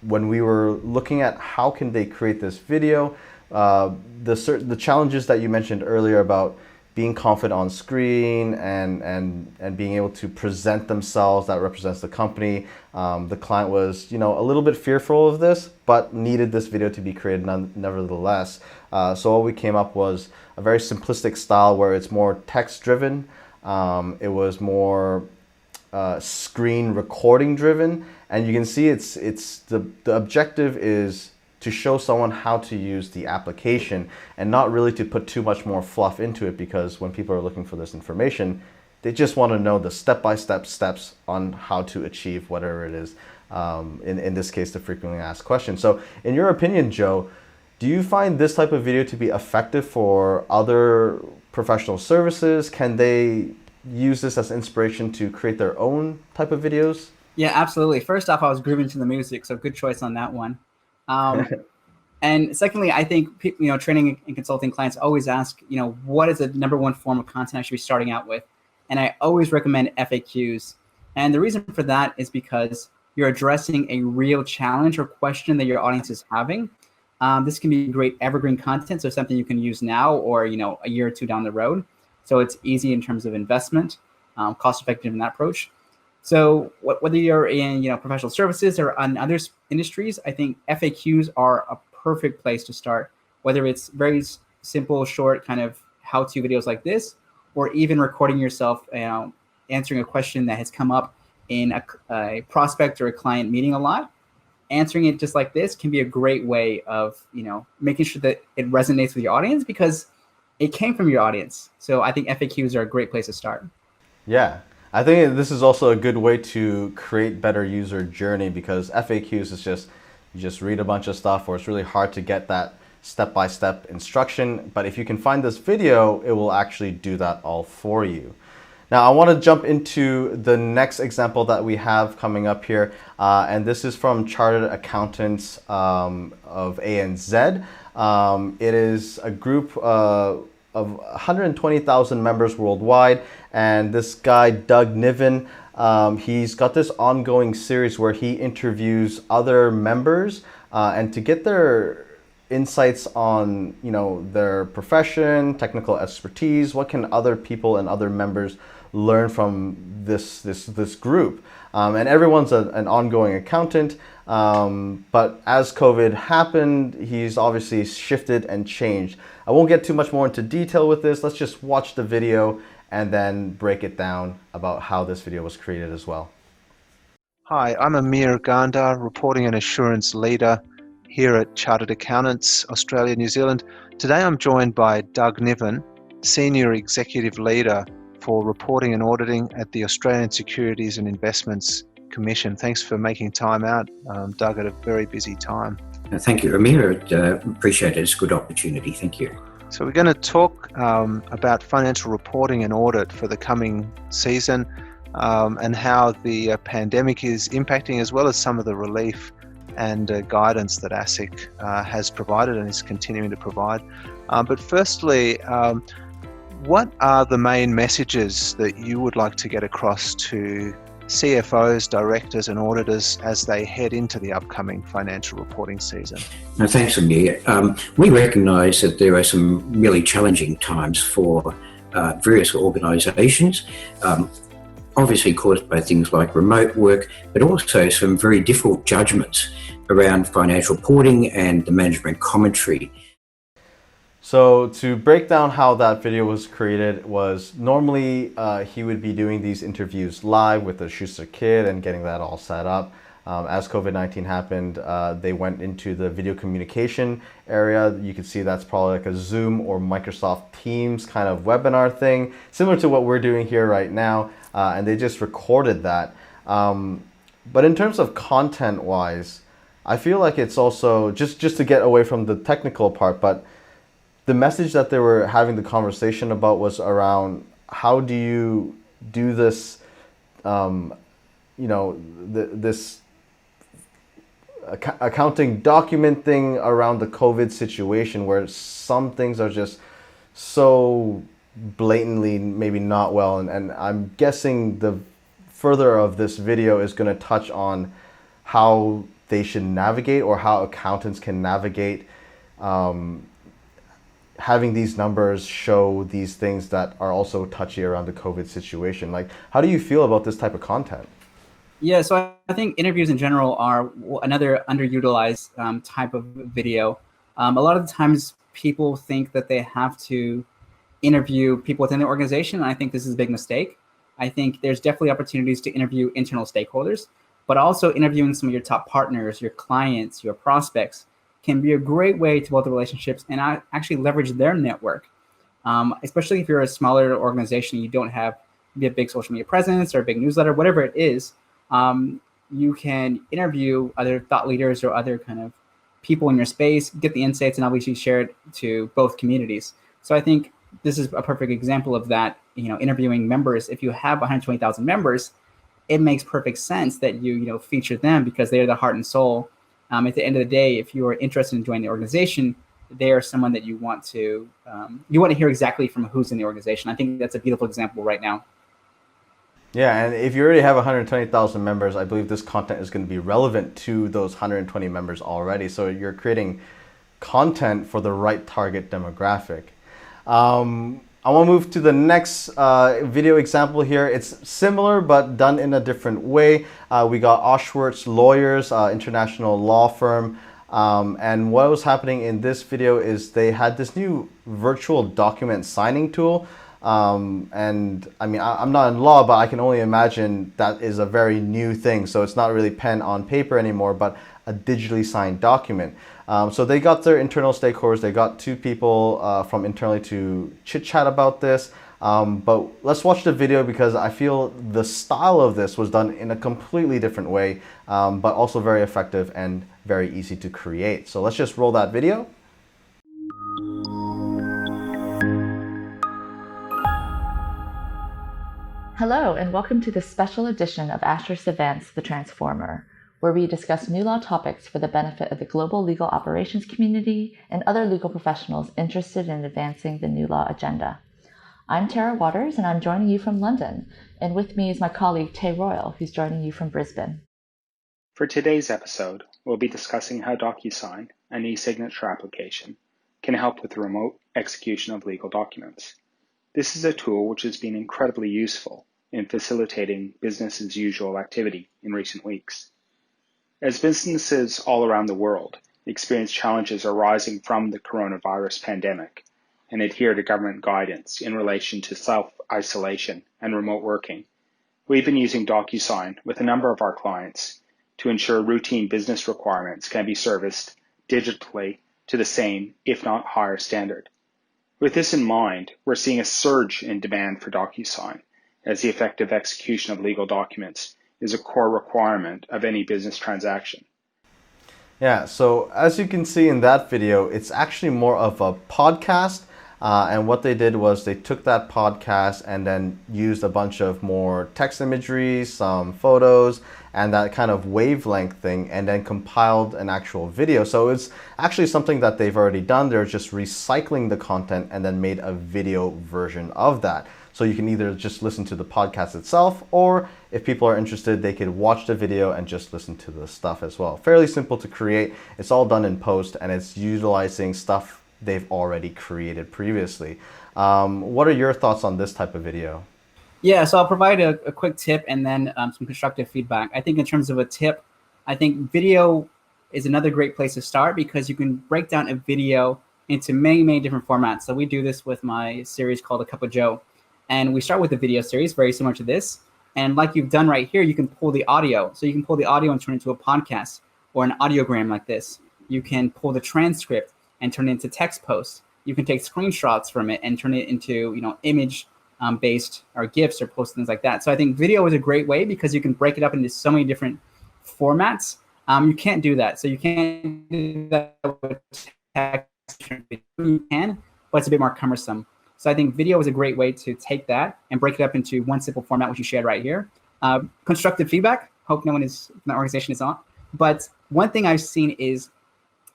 when we were looking at how can they create this video, the challenges that you mentioned earlier about being confident on screen and being able to present themselves, that represents the company. The client was, a little bit fearful of this, but needed this video to be created nevertheless. So what we came up was a very simplistic style where it's more text driven. It was more screen recording driven, and you can see it's the objective is to show someone how to use the application and not really to put too much more fluff into it, because when people are looking for this information, they just want to know the step-by-step steps on how to achieve whatever it is, in this case the frequently asked questions. So in your opinion, Joe, do you find this type of video to be effective for other professional services? Can they use this as inspiration to create their own type of videos? Yeah, absolutely. First off, I was grooving to the music, so good choice on that one. And secondly, I think training and consulting clients always ask, what is the number one form of content I should be starting out with? And I always recommend FAQs. And the reason for that is because you're addressing a real challenge or question that your audience is having. This can be great evergreen content, so something you can use now or a year or two down the road. So it's easy in terms of investment, cost effective in that approach. So whether you're in professional services or on other industries, I think FAQs are a perfect place to start. Whether it's very simple, short kind of how-to videos like this, or even recording yourself, answering a question that has come up in a prospect or a client meeting a lot. Answering it just like this can be a great way of making sure that it resonates with your audience because it came from your audience. So I think FAQs are a great place to start. Yeah. I think this is also a good way to create better user journey, because FAQs is you just read a bunch of stuff, or it's really hard to get that step-by-step instruction. But if you can find this video, it will actually do that all for you. Now, I want to jump into the next example that we have coming up here. And this is from Chartered Accountants of ANZ. It is a group of 120,000 members worldwide, and this guy Doug Niven, he's got this ongoing series where he interviews other members and to get their insights on their profession, technical expertise. What can other people and other members learn from this group? And everyone's an ongoing accountant, but as COVID happened, he's obviously shifted and changed. I won't get too much more into detail with this. Let's just watch the video and then break it down about how this video was created as well. Hi, I'm Amir Gandhar, reporting and assurance leader here at Chartered Accountants, Australia, New Zealand. Today I'm joined by Doug Niven, Senior Executive Leader for Reporting and Auditing at the Australian Securities and Investments Commission. Thanks for making time out, Doug, at a very busy time. Thank you, Amir. Appreciate it. It's a good opportunity. Thank you. So we're going to talk about financial reporting and audit for the coming season and how the pandemic is impacting, as well as some of the relief and guidance that ASIC has provided and is continuing to provide. But firstly, what are the main messages that you would like to get across to CFOs, directors and auditors as they head into the upcoming financial reporting season? No, thanks, Amir. We recognise that there are some really challenging times for various organisations, obviously caused by things like remote work, but also some very difficult judgments around financial reporting and the management commentary. So to break down how that video was created was normally he would be doing these interviews live with the Shootsta kid and getting that all set up. As COVID-19 happened, they went into the video communication area. You can see that's probably like a Zoom or Microsoft Teams kind of webinar thing, similar to what we're doing here right now, and they just recorded that. But in terms of content-wise, I feel like it's also just to get away from the technical part, but the message that they were having the conversation about was around how do you do this, this accounting document thing around the COVID situation where some things are just so blatantly maybe not well. And I'm guessing the further of this video is going to touch on how they should navigate, or how accountants can navigate having these numbers show these things that are also touchy around the COVID situation. Like, how do you feel about this type of content? Yeah, so I think interviews in general are another underutilized type of video. A lot of the times people think that they have to interview people within the organization, and I think this is a big mistake. I think there's definitely opportunities to interview internal stakeholders, but also interviewing some of your top partners, your clients, your prospects can be a great way to build the relationships and actually leverage their network. Especially if you're a smaller organization, you don't have maybe a big social media presence or a big newsletter, whatever it is. You can interview other thought leaders or other kind of people in your space, get the insights, and obviously share it to both communities. So I think this is a perfect example of that. Interviewing members. If you have 120,000 members, it makes perfect sense that you feature them, because they're the heart and soul. At the end of the day, if you are interested in joining the organization, they are someone that you want to hear exactly from who's in the organization. I think that's a beautiful example right now. Yeah, and if you already have 120,000 members, I believe this content is going to be relevant to those 120 members already. So you're creating content for the right target demographic. I want to move to the next video example here. It's similar, but done in a different way. We got Oshworth's Lawyers, international law firm. And what was happening in this video is they had this new virtual document signing tool. And I mean, I'm not in law, but I can only imagine that is a very new thing. So it's not really pen on paper anymore, but a digitally signed document. So they got their internal stakeholders. They got two people from internally to chit chat about this. But let's watch the video, because I feel the style of this was done in a completely different way, but also very effective and very easy to create. So let's just roll that video. Hello, and welcome to this special edition of Asterisk Events The Transformer, where we discuss new law topics for the benefit of the global legal operations community and other legal professionals interested in advancing the new law agenda. I'm Tara Waters, and I'm joining you from London, and with me is my colleague Tay Royal, who's joining you from Brisbane. For today's episode, we'll be discussing how DocuSign, an e-signature application, can help with the remote execution of legal documents. This is a tool which has been incredibly useful in facilitating business as usual activity in recent weeks. As businesses all around the world experience challenges arising from the coronavirus pandemic and adhere to government guidance in relation to self-isolation and remote working, we've been using DocuSign with a number of our clients to ensure routine business requirements can be serviced digitally to the same, if not higher, standard. With this in mind, we're seeing a surge in demand for DocuSign, as the effective execution of legal documents is a core requirement of any business transaction. Yeah, so as you can see in that video, it's actually more of a podcast. And what they did was they took that podcast and then used a bunch of more text imagery, some photos, and that kind of wavelength thing, and then compiled an actual video. So it's actually something that they've already done. They're just recycling the content and then made a video version of that. So you can either just listen to the podcast itself, or if people are interested, they could watch the video and just listen to the stuff as well. Fairly simple to create. It's all done in post, and it's utilizing stuff they've already created previously. What are your thoughts on this type of video? Yeah, so I'll provide a quick tip and then some constructive feedback. I think in terms of a tip, I think video is another great place to start, because you can break down a video into many, many different formats. So we do this with my series called A Cup of Joe. And we start with a video series, very similar to this. And like you've done right here, you can pull the audio. So you can pull the audio and turn it into a podcast or an audiogram like this. You can pull the transcript and turn it into text posts. You can take screenshots from it and turn it into, image based or GIFs or posts, things like that. So I think video is a great way, because you can break it up into so many different formats. You can't do that. So you can't do that with text. You can, but it's a bit more cumbersome. So I think video is a great way to take that and break it up into one simple format, which you shared right here. Constructive feedback. Hope no one is in that organization is on. But one thing I've seen is,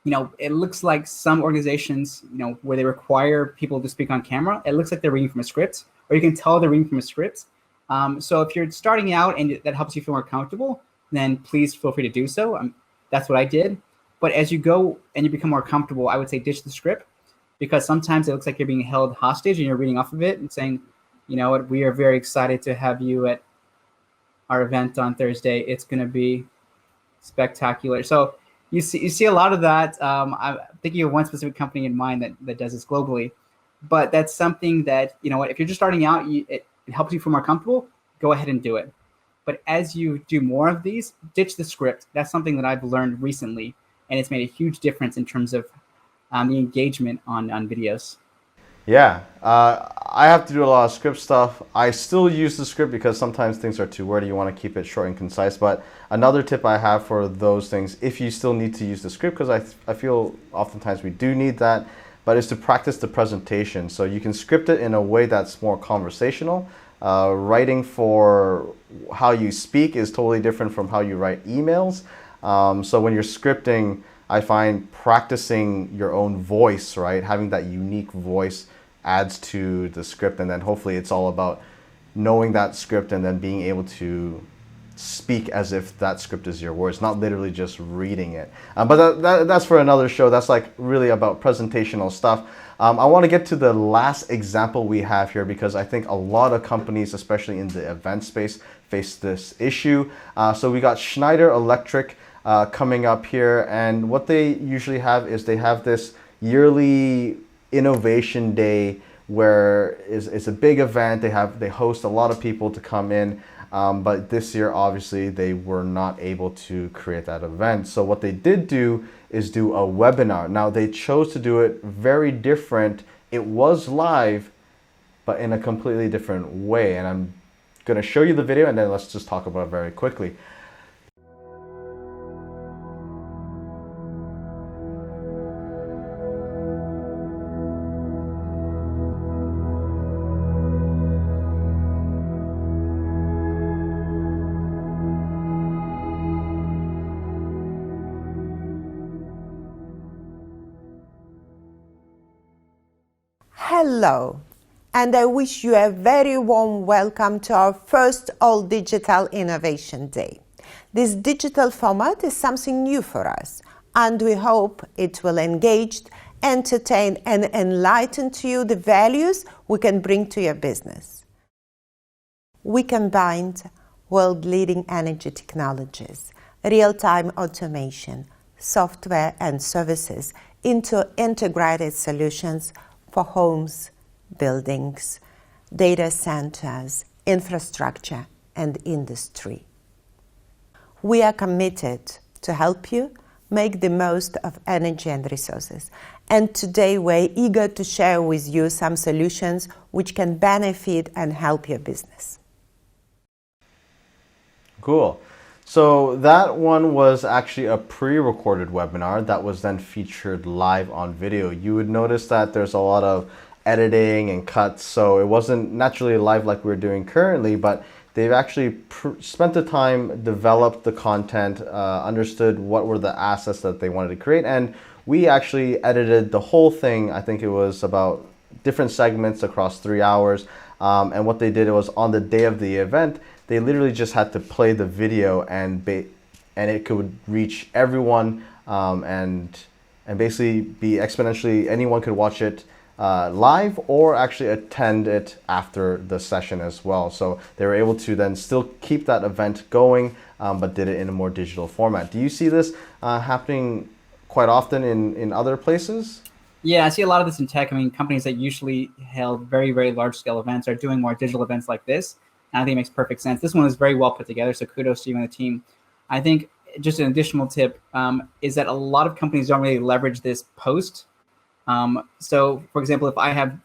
it looks like some organizations, where they require people to speak on camera, it looks like they're reading from a script, or you can tell they're reading from a script. So if you're starting out and that helps you feel more comfortable, then please feel free to do so. That's what I did. But as you go and you become more comfortable, I would say ditch the script, because sometimes it looks like you're being held hostage and you're reading off of it and saying, you know what, we are very excited to have you at our event on Thursday. It's going to be spectacular. So you see a lot of that. I'm thinking of one specific company in mind that does this globally, but that's something that, if you're just starting out, it helps you feel more comfortable, go ahead and do it. But as you do more of these, ditch the script. That's something that I've learned recently, and it's made a huge difference in terms of the engagement on videos. Yeah, I have to do a lot of script stuff. I still use the script because sometimes things are too wordy. You want to keep it short and concise. But another tip I have for those things, if you still need to use the script, because I feel oftentimes we do need that, but is to practice the presentation. So you can script it in a way that's more conversational. Writing for how you speak is totally different from how you write emails. So when you're scripting, I find practicing your own voice, right? Having that unique voice adds to the script, and then hopefully it's all about knowing that script and then being able to speak as if that script is your words, not literally just reading it. But that's for another show. That's like really about presentational stuff. I want to get to the last example we have here, because I think a lot of companies, especially in the event space, face this issue. So we got Schneider Electric coming up here, and what they usually have is they have this yearly innovation day where it's a big event. They host a lot of people to come in, but this year obviously they were not able to create that event. So what they did do is do a webinar. Now they chose to do it very different. It was live, but in a completely different way, and I'm going to show you the video and then let's just talk about it very quickly. Hello, and I wish you a very warm welcome to our first All Digital Innovation Day. This digital format is something new for us, and we hope it will engage, entertain, and enlighten to you the values we can bring to your business. We combined world-leading energy technologies, real-time automation, software and services into integrated solutions for homes, buildings, data centers, infrastructure, and industry. We are committed to help you make the most of energy and resources. And today we're eager to share with you some solutions which can benefit and help your business. Cool. So that one was actually a pre-recorded webinar that was then featured live on video. You would notice that there's a lot of editing and cuts, so it wasn't naturally live like we're doing currently, but they've actually spent the time, developed the content, understood what were the assets that they wanted to create, and we actually edited the whole thing. I think it was about different segments across 3 hours, and what they did was on the day of the event, they literally just had to play the video and it could reach everyone and basically be exponentially, anyone could watch it live or actually attend it after the session as well. So they were able to then still keep that event going, but did it in a more digital format. Do you see this happening quite often in other places? Yeah, I see a lot of this in tech. I mean, companies that usually held very, very large scale events are doing more digital events like this. And I think it makes perfect sense. This one is very well put together, so kudos to you and the team. I think just an additional tip is that a lot of companies don't really leverage this post. So, for example, if I have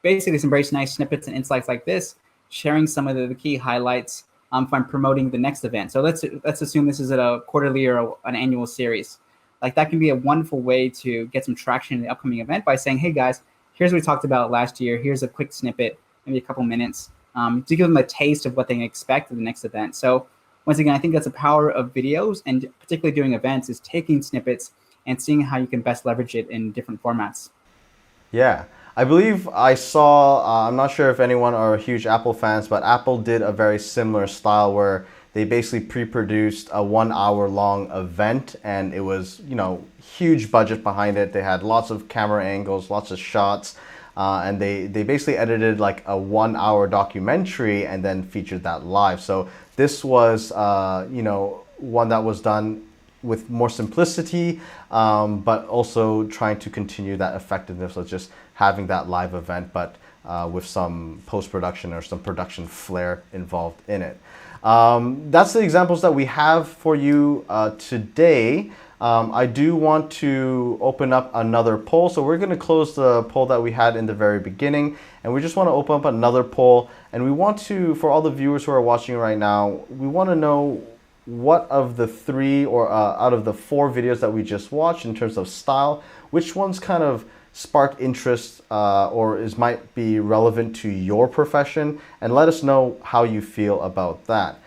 basically some very nice snippets and insights like this, sharing some of the key highlights if I'm promoting the next event. So let's assume this is at a quarterly or an annual series. Like that can be a wonderful way to get some traction in the upcoming event by saying, hey guys, here's what we talked about last year. Here's a quick snippet, maybe a couple minutes, to give them a taste of what they can expect at the next event. So once again, I think that's the power of videos, and particularly doing events, is taking snippets and seeing how you can best leverage it in different formats. Yeah, I believe I saw, I'm not sure if anyone are huge Apple fans, but Apple did a very similar style where they basically pre-produced a 1 hour long event, and it was, huge budget behind it. They had lots of camera angles, lots of shots, and they basically edited like a 1 hour documentary and then featured that live. So this was, one that was done with more simplicity, but also trying to continue that effectiveness of just having that live event, but with some post-production or some production flair involved in it. That's the examples that we have for you today. I do want to open up another poll. So we're going to close the poll that we had in the very beginning, and we just want to open up another poll. And we want to, for all the viewers who are watching right now, we want to know what of the three or out of the four videos that we just watched in terms of style, which ones kind of sparked interest or might be relevant to your profession, and let us know how you feel about that.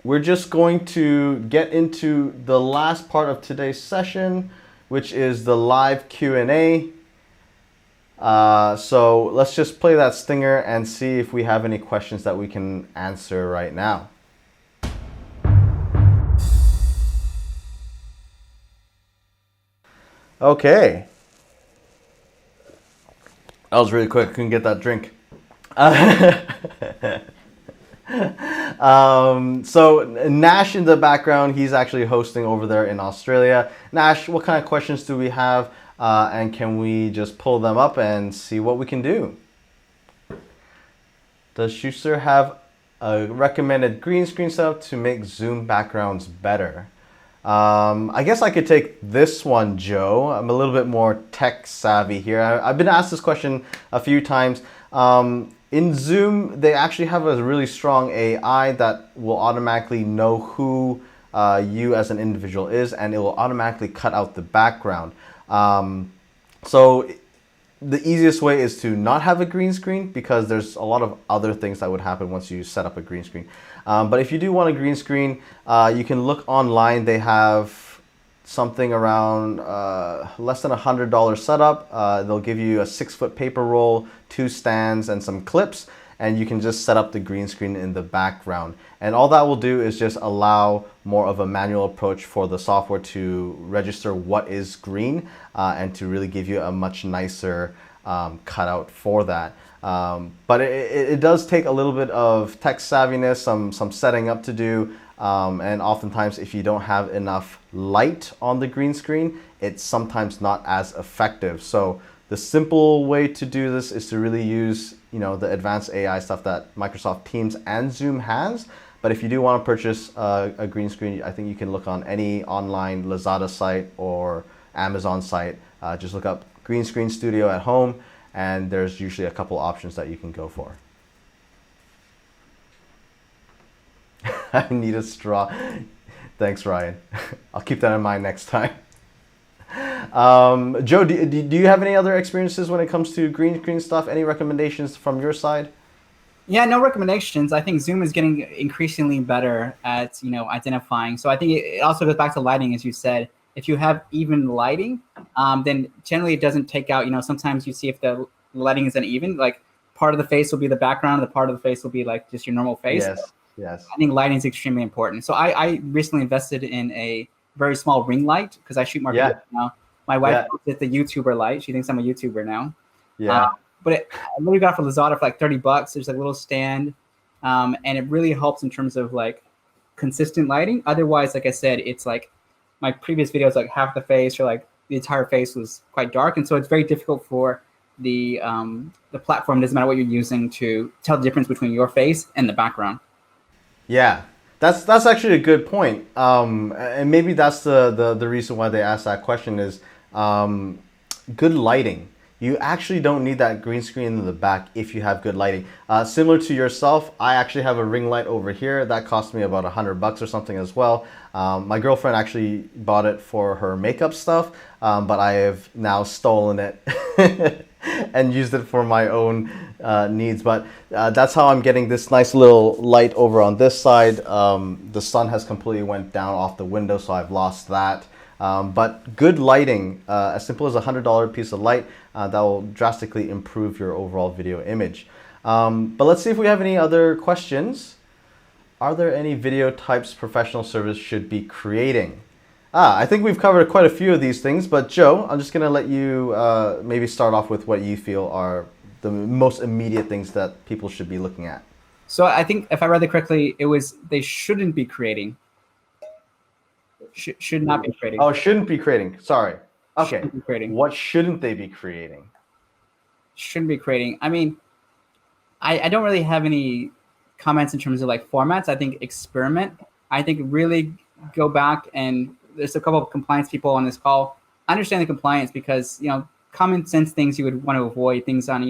We're just going to get into the last part of today's session, which is the live Q&A. So let's just play that stinger and see if we have any questions that we can answer right now. Okay. That was really quick. Couldn't get that drink. So Nash in the background, he's actually hosting over there in Australia. Nash, what kind of questions do we have? And can we just pull them up and see what we can do? Does Shootsta have a recommended green screen setup to make Zoom backgrounds better? I guess I could take this one, Joe. I'm a little bit more tech savvy here. I've been asked this question a few times. In Zoom, they actually have a really strong AI that will automatically know who you as an individual is, and it will automatically cut out the background. So the easiest way is to not have a green screen, because there's a lot of other things that would happen once you set up a green screen. But if you do want a green screen, you can look online. They have something around less than $100 setup. They'll give you a 6-foot paper roll, 2 stands, and some clips, and you can just set up the green screen in the background. And all that will do is just allow more of a manual approach for the software to register what is green and to really give you a much nicer cutout for that. But it does take a little bit of tech savviness, some setting up to do, and oftentimes if you don't have enough light on the green screen, it's sometimes not as effective. So the simple way to do this is to really use the advanced AI stuff that Microsoft Teams and Zoom has. But if you do want to purchase a green screen, I think you can look on any online Lazada site or Amazon site. Just look up Green Screen Studio at home, and there's usually a couple options that you can go for. I need a straw. Thanks, Ryan. I'll keep that in mind next time. Joe, do you have any other experiences when it comes to green screen stuff? Any recommendations from your side? Yeah, no recommendations. I think Zoom is getting increasingly better at identifying. So I think it also goes back to lighting, as you said. If you have even lighting, then generally it doesn't take out. Sometimes you see if the lighting is uneven, like part of the face will be the background, the part of the face will be like just your normal face. Yes. I think lighting is extremely important. So I recently invested in a very small ring light because I shoot more videos now. My wife calls it the YouTuber light. She thinks I'm a YouTuber now. Yeah. But I literally got it from Lazada for like $30. There's like a little stand, and it really helps in terms of like consistent lighting. Otherwise, like I said, it's like my previous videos, like half the face or like the entire face was quite dark, and so it's very difficult for the platform. Doesn't matter what you're using to tell the difference between your face and the background. Yeah, that's actually a good point. And maybe that's the reason why they asked that question is good lighting. you actually don't need that green screen in the back if you have good lighting. Similar to yourself, I actually have a ring light over here that cost me about $100 or something as well. My girlfriend actually bought it for her makeup stuff, but I have now stolen it and used it for my own needs. But that's how I'm getting this nice little light over on this side. The sun has completely went down off the window, so I've lost that. But good lighting, as simple as a $100 piece of light, that will drastically improve your overall video image. But let's see if we have any other questions. Are there any video types professional service should be creating? I think we've covered quite a few of these things, but Joe, I'm just going to let you maybe start off with what you feel are the most immediate things that people should be looking at. So I think if I read it correctly, it was they shouldn't be creating. Should not be creating. Oh, shouldn't be creating. Sorry. Okay. Shouldn't be creating. What shouldn't they be creating? Shouldn't be creating. I mean, I don't really have any comments in terms of like formats. I think experiment. I think really go back, and there's a couple of compliance people on this call. Understand the compliance because, common sense things you would want to avoid, things on,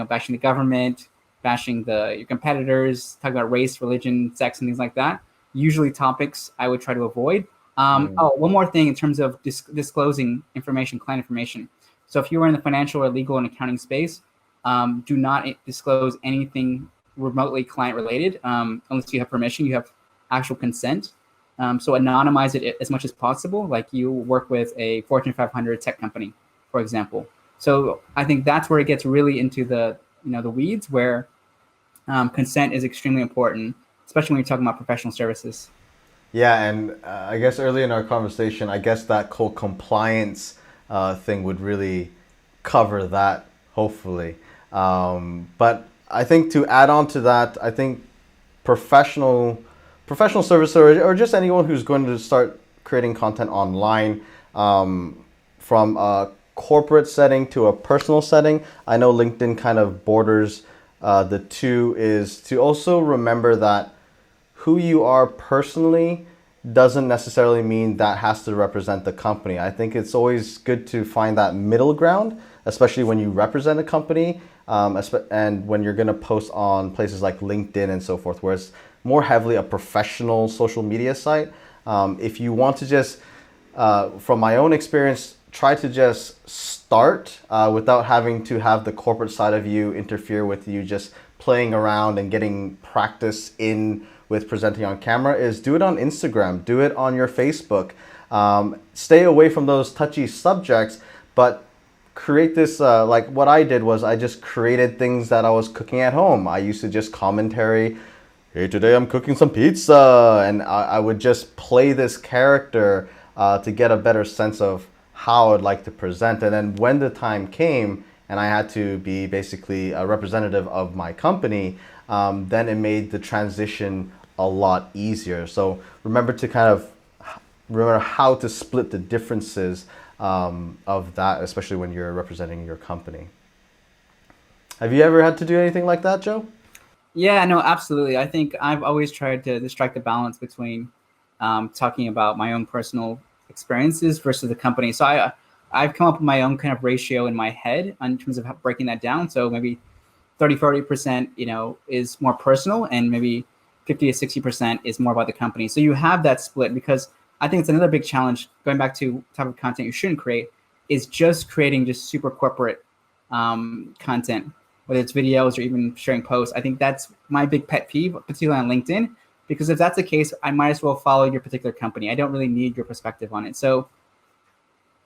bashing the government, bashing your competitors, talking about race, religion, sex, and things like that. Usually topics I would try to avoid. Oh, one more thing in terms of disclosing information, client information. So if you are in the financial or legal and accounting space, do not disclose anything remotely client related unless you have permission, you have actual consent. So anonymize it as much as possible, like you work with a Fortune 500 tech company, for example. So I think that's where it gets really into the weeds, where consent is extremely important, especially when you're talking about professional services. Yeah, and I guess early in our conversation, I guess that whole compliance thing would really cover that, hopefully. But I think to add on to that, I think professional service or just anyone who's going to start creating content online, from a corporate setting to a personal setting, I know LinkedIn kind of borders the two, is to also remember that who you are personally doesn't necessarily mean that has to represent the company. I think it's always good to find that middle ground, especially when you represent a company, and when you're going to post on places like LinkedIn and so forth, where it's more heavily a professional social media site. If you want to just, from my own experience, try to just start without having to have the corporate side of you interfere with you just playing around and getting practice in with presenting on camera, is do it on Instagram, do it on your Facebook. Stay away from those touchy subjects, but create this, like what I did was I just created things that I was cooking at home. I used to just commentary, hey, today I'm cooking some pizza, and I would just play this character to get a better sense of how I'd like to present. And then when the time came and I had to be basically a representative of my company, then it made the transition a lot easier. So remember how to split the differences of that, especially when you're representing your company. Have you ever had to do anything like that, Joe? Yeah, no, absolutely. I think I've always tried to strike the balance between talking about my own personal experiences versus the company. So I've come up with my own kind of ratio in my head in terms of breaking that down. So maybe 30-40%, is more personal, and maybe 50 to 60% is more about the company. So you have that split, because I think it's another big challenge, going back to type of content you shouldn't create, is just creating just super corporate content, whether it's videos or even sharing posts. I think that's my big pet peeve, particularly on LinkedIn, because if that's the case, I might as well follow your particular company. I don't really need your perspective on it. So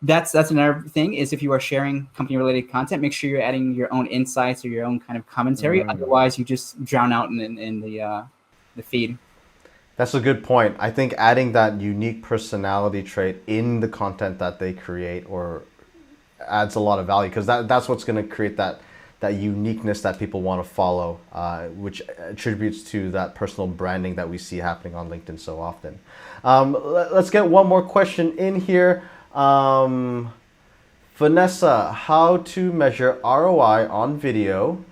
that's another thing, is if you are sharing company related content, make sure you're adding your own insights or your own kind of commentary. Otherwise you just drown out in the feed. That's a good point. I think adding that unique personality trait in the content that they create or adds a lot of value, because that's what's going to create that uniqueness that people want to follow, which attributes to that personal branding that we see happening on LinkedIn so often. Let's get one more question in here. Vanessa, how to measure ROI on video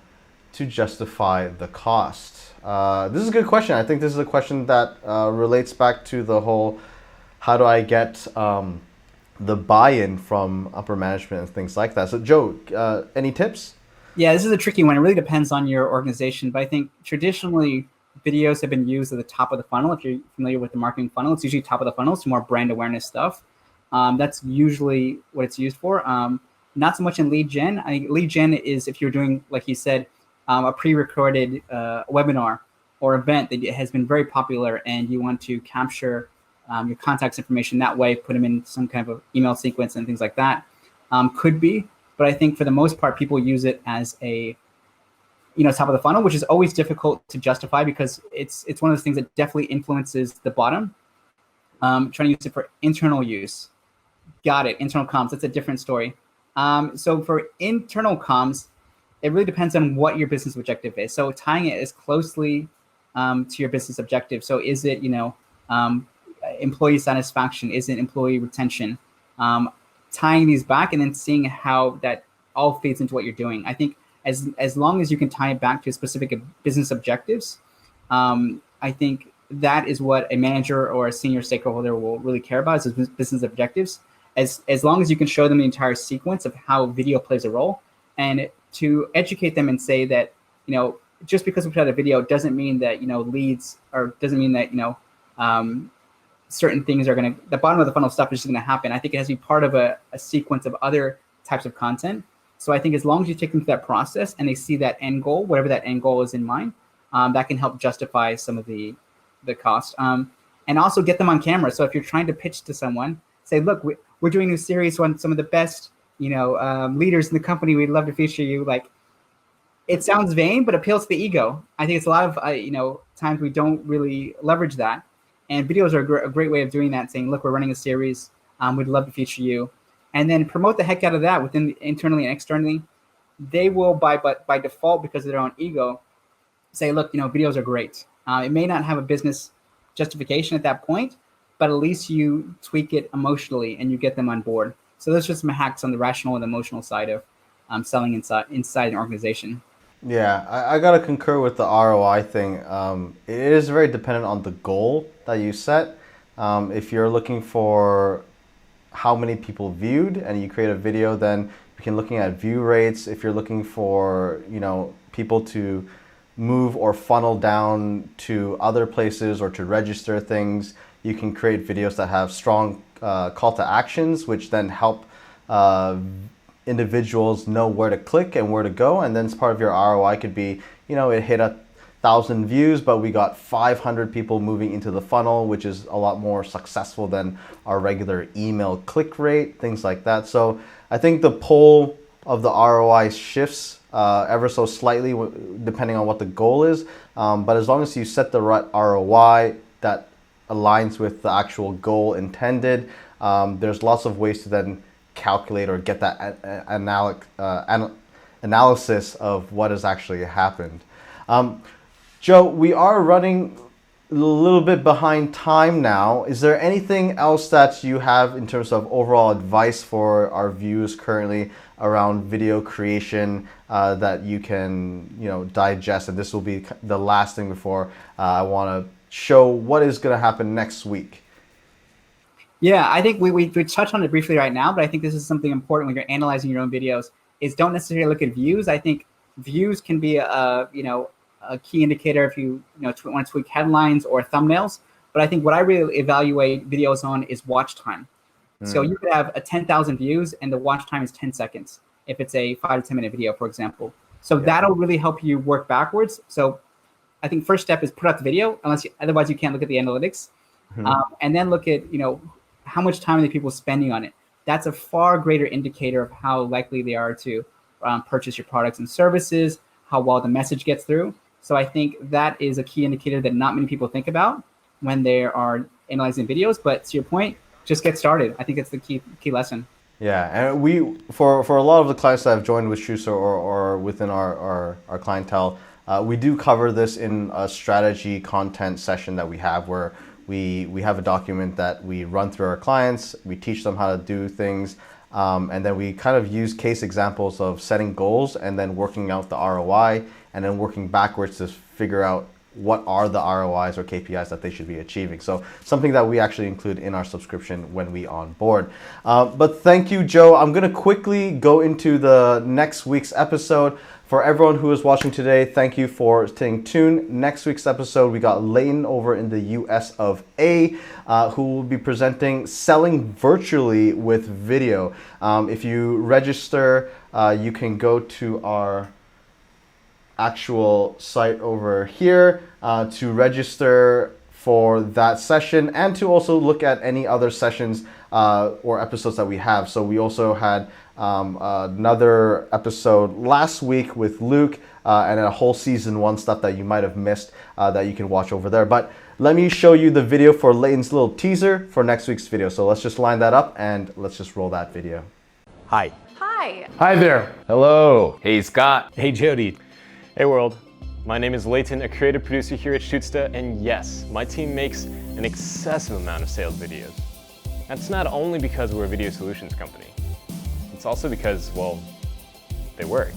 to justify the cost? This is a good question. I think this is a question that relates back to the whole, how do I get the buy-in from upper management and things like that. So Joe, any tips? Yeah, this is a tricky one. It really depends on your organization, but I think traditionally videos have been used at the top of the funnel. If you're familiar with the marketing funnel, it's usually top of the funnel. It's more brand awareness stuff. That's usually what it's used for. Not so much in lead gen. I think lead gen is if you're doing, like you said, a pre-recorded webinar or event that has been very popular and you want to capture your contacts information that way, put them in some kind of email sequence and things like that. Could be, but I think for the most part, people use it as a, top of the funnel, which is always difficult to justify because it's one of those things that definitely influences the bottom. Trying to use it for internal use. Got it. Internal comms. That's a different story. So for internal comms, it really depends on what your business objective is. So tying it as closely to your business objective. So is it, employee satisfaction? Is it employee retention? Tying these back and then seeing how that all feeds into what you're doing. I think as long as you can tie it back to specific business objectives, I think that is what a manager or a senior stakeholder will really care about is business objectives. As long as you can show them the entire sequence of how video plays a role, and to educate them and say that, just because we put out a video doesn't mean that, leads, or doesn't mean that, certain things are going to, the bottom of the funnel stuff is just going to happen. I think it has to be part of a sequence of other types of content. So I think as long as you take them through that process and they see that end goal, whatever that end goal is in mind, that can help justify some of the cost. And also get them on camera. So if you're trying to pitch to someone, say, look, we're doing a series on some of the best, leaders in the company. We'd love to feature you. Like, it sounds vain, but appeals to the ego. I think it's a lot of, times we don't really leverage that. And videos are a great way of doing that, saying, look, we're running a series. We'd love to feature you. And then promote the heck out of that within internally and externally. They will, by default, because of their own ego, say, look, videos are great. It may not have a business justification at that point, but at least you tweak it emotionally and you get them on board. So there's just some hacks on the rational and emotional side of selling inside an organization. Yeah, I gotta concur with the ROI thing. It is very dependent on the goal that you set. If you're looking for how many people viewed and you create a video, then you can looking at view rates. If you're looking for, people to move or funnel down to other places or to register things, you can create videos that have strong call to actions, which then help individuals know where to click and where to go. And then as part of your ROI could be, it hit 1,000 views, but we got 500 people moving into the funnel, which is a lot more successful than our regular email click rate, things like that. So I think the pole of the ROI shifts ever so slightly depending on what the goal is. But as long as you set the right ROI that aligns with the actual goal intended, there's lots of ways to then calculate or get that analysis of what has actually happened. Joe, we are running a little bit behind time now. Is there anything else that you have in terms of overall advice for our viewers currently around video creation that you can, digest? And this will be the last thing before I want to show what is going to happen next week. Yeah, I think we touched on it briefly right now, but I think this is something important when you're analyzing your own videos is don't necessarily look at views. I think views can be a key indicator if you want to tweak headlines or thumbnails. But I think what I really evaluate videos on is watch time. So you could have 10,000 views and the watch time is 10 seconds if it's a 5 to 10 minute video, for example. So that'll really help you work backwards. So I think first step is put out the video, otherwise you can't look at the analytics. And then look at, how much time are the people spending on it? That's a far greater indicator of how likely they are to purchase your products and services, how well the message gets through. So I think that is a key indicator that not many people think about when they are analyzing videos. But to your point, just get started. I think that's the key lesson. Yeah, and we for a lot of the clients that have joined with Shootsta or within our clientele, we do cover this in a strategy content session that we have where we have a document that we run through our clients, we teach them how to do things, and then we kind of use case examples of setting goals and then working out the ROI and then working backwards to figure out what are the ROIs or KPIs that they should be achieving. So something that we actually include in our subscription when we onboard. But thank you, Joe. I'm going to quickly go into the next week's episode. For everyone who is watching today, thank you for staying tuned. Next week's episode, we got Leighton over in the US of A, who will be presenting selling virtually with video. If you register, you can go to our actual site over here to register for that session and to also look at any other sessions or episodes that we have. So we also had another episode last week with Luke and a whole season 1 stuff that you might have missed that you can watch over there. But let me show you the video for Leighton's little teaser for next week's video. So let's just line that up and let's just roll that video. Hi. Hi. Hi there. Hello. Hey, Scott. Hey, Jody. Hey, world. My name is Leighton, a creative producer here at Shootsta, and yes, my team makes an excessive amount of sales videos. That's not only because we're a video solutions company. It's also because, well, they work.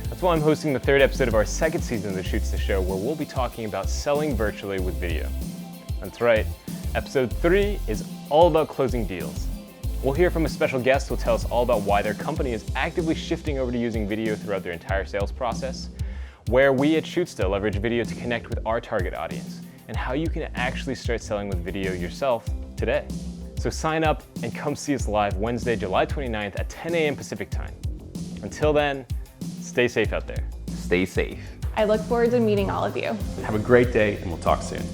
That's why I'm hosting the 3rd episode of our 2nd season of the Shootsta Show, where we'll be talking about selling virtually with video. That's right, episode 3 is all about closing deals. We'll hear from a special guest who'll tell us all about why their company is actively shifting over to using video throughout their entire sales process, where we at Shootsta leverage video to connect with our target audience, and how you can actually start selling with video yourself today. So sign up and come see us live Wednesday, July 29th at 10 a.m. Pacific time. Until then, stay safe out there. Stay safe. I look forward to meeting all of you. Have a great day, and we'll talk soon.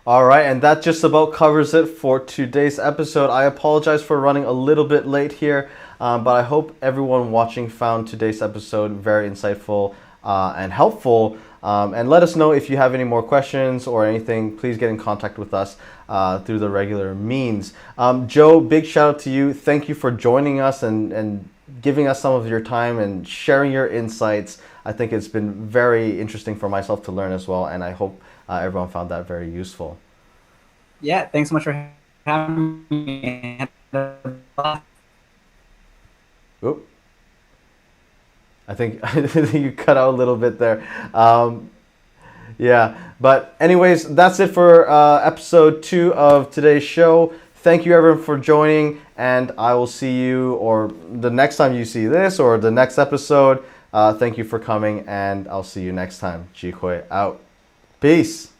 All right, and that just about covers it for today's episode. I apologize for running a little bit late here, but I hope everyone watching found today's episode very insightful and helpful. And let us know if you have any more questions or anything. Please get in contact with us through the regular means. Joe, big shout out to you. Thank you for joining us and giving us some of your time and sharing your insights. I think it's been very interesting for myself to learn as well, and I hope everyone found that very useful. Yeah, thanks so much for having me. Oop. I think you cut out a little bit there. Yeah, but anyways, that's it for episode 2 of today's show. Thank you everyone for joining, and I will see you, or the next time you see this, or the next episode. Thank you for coming, and I'll see you next time. Ji Hui out. Peace.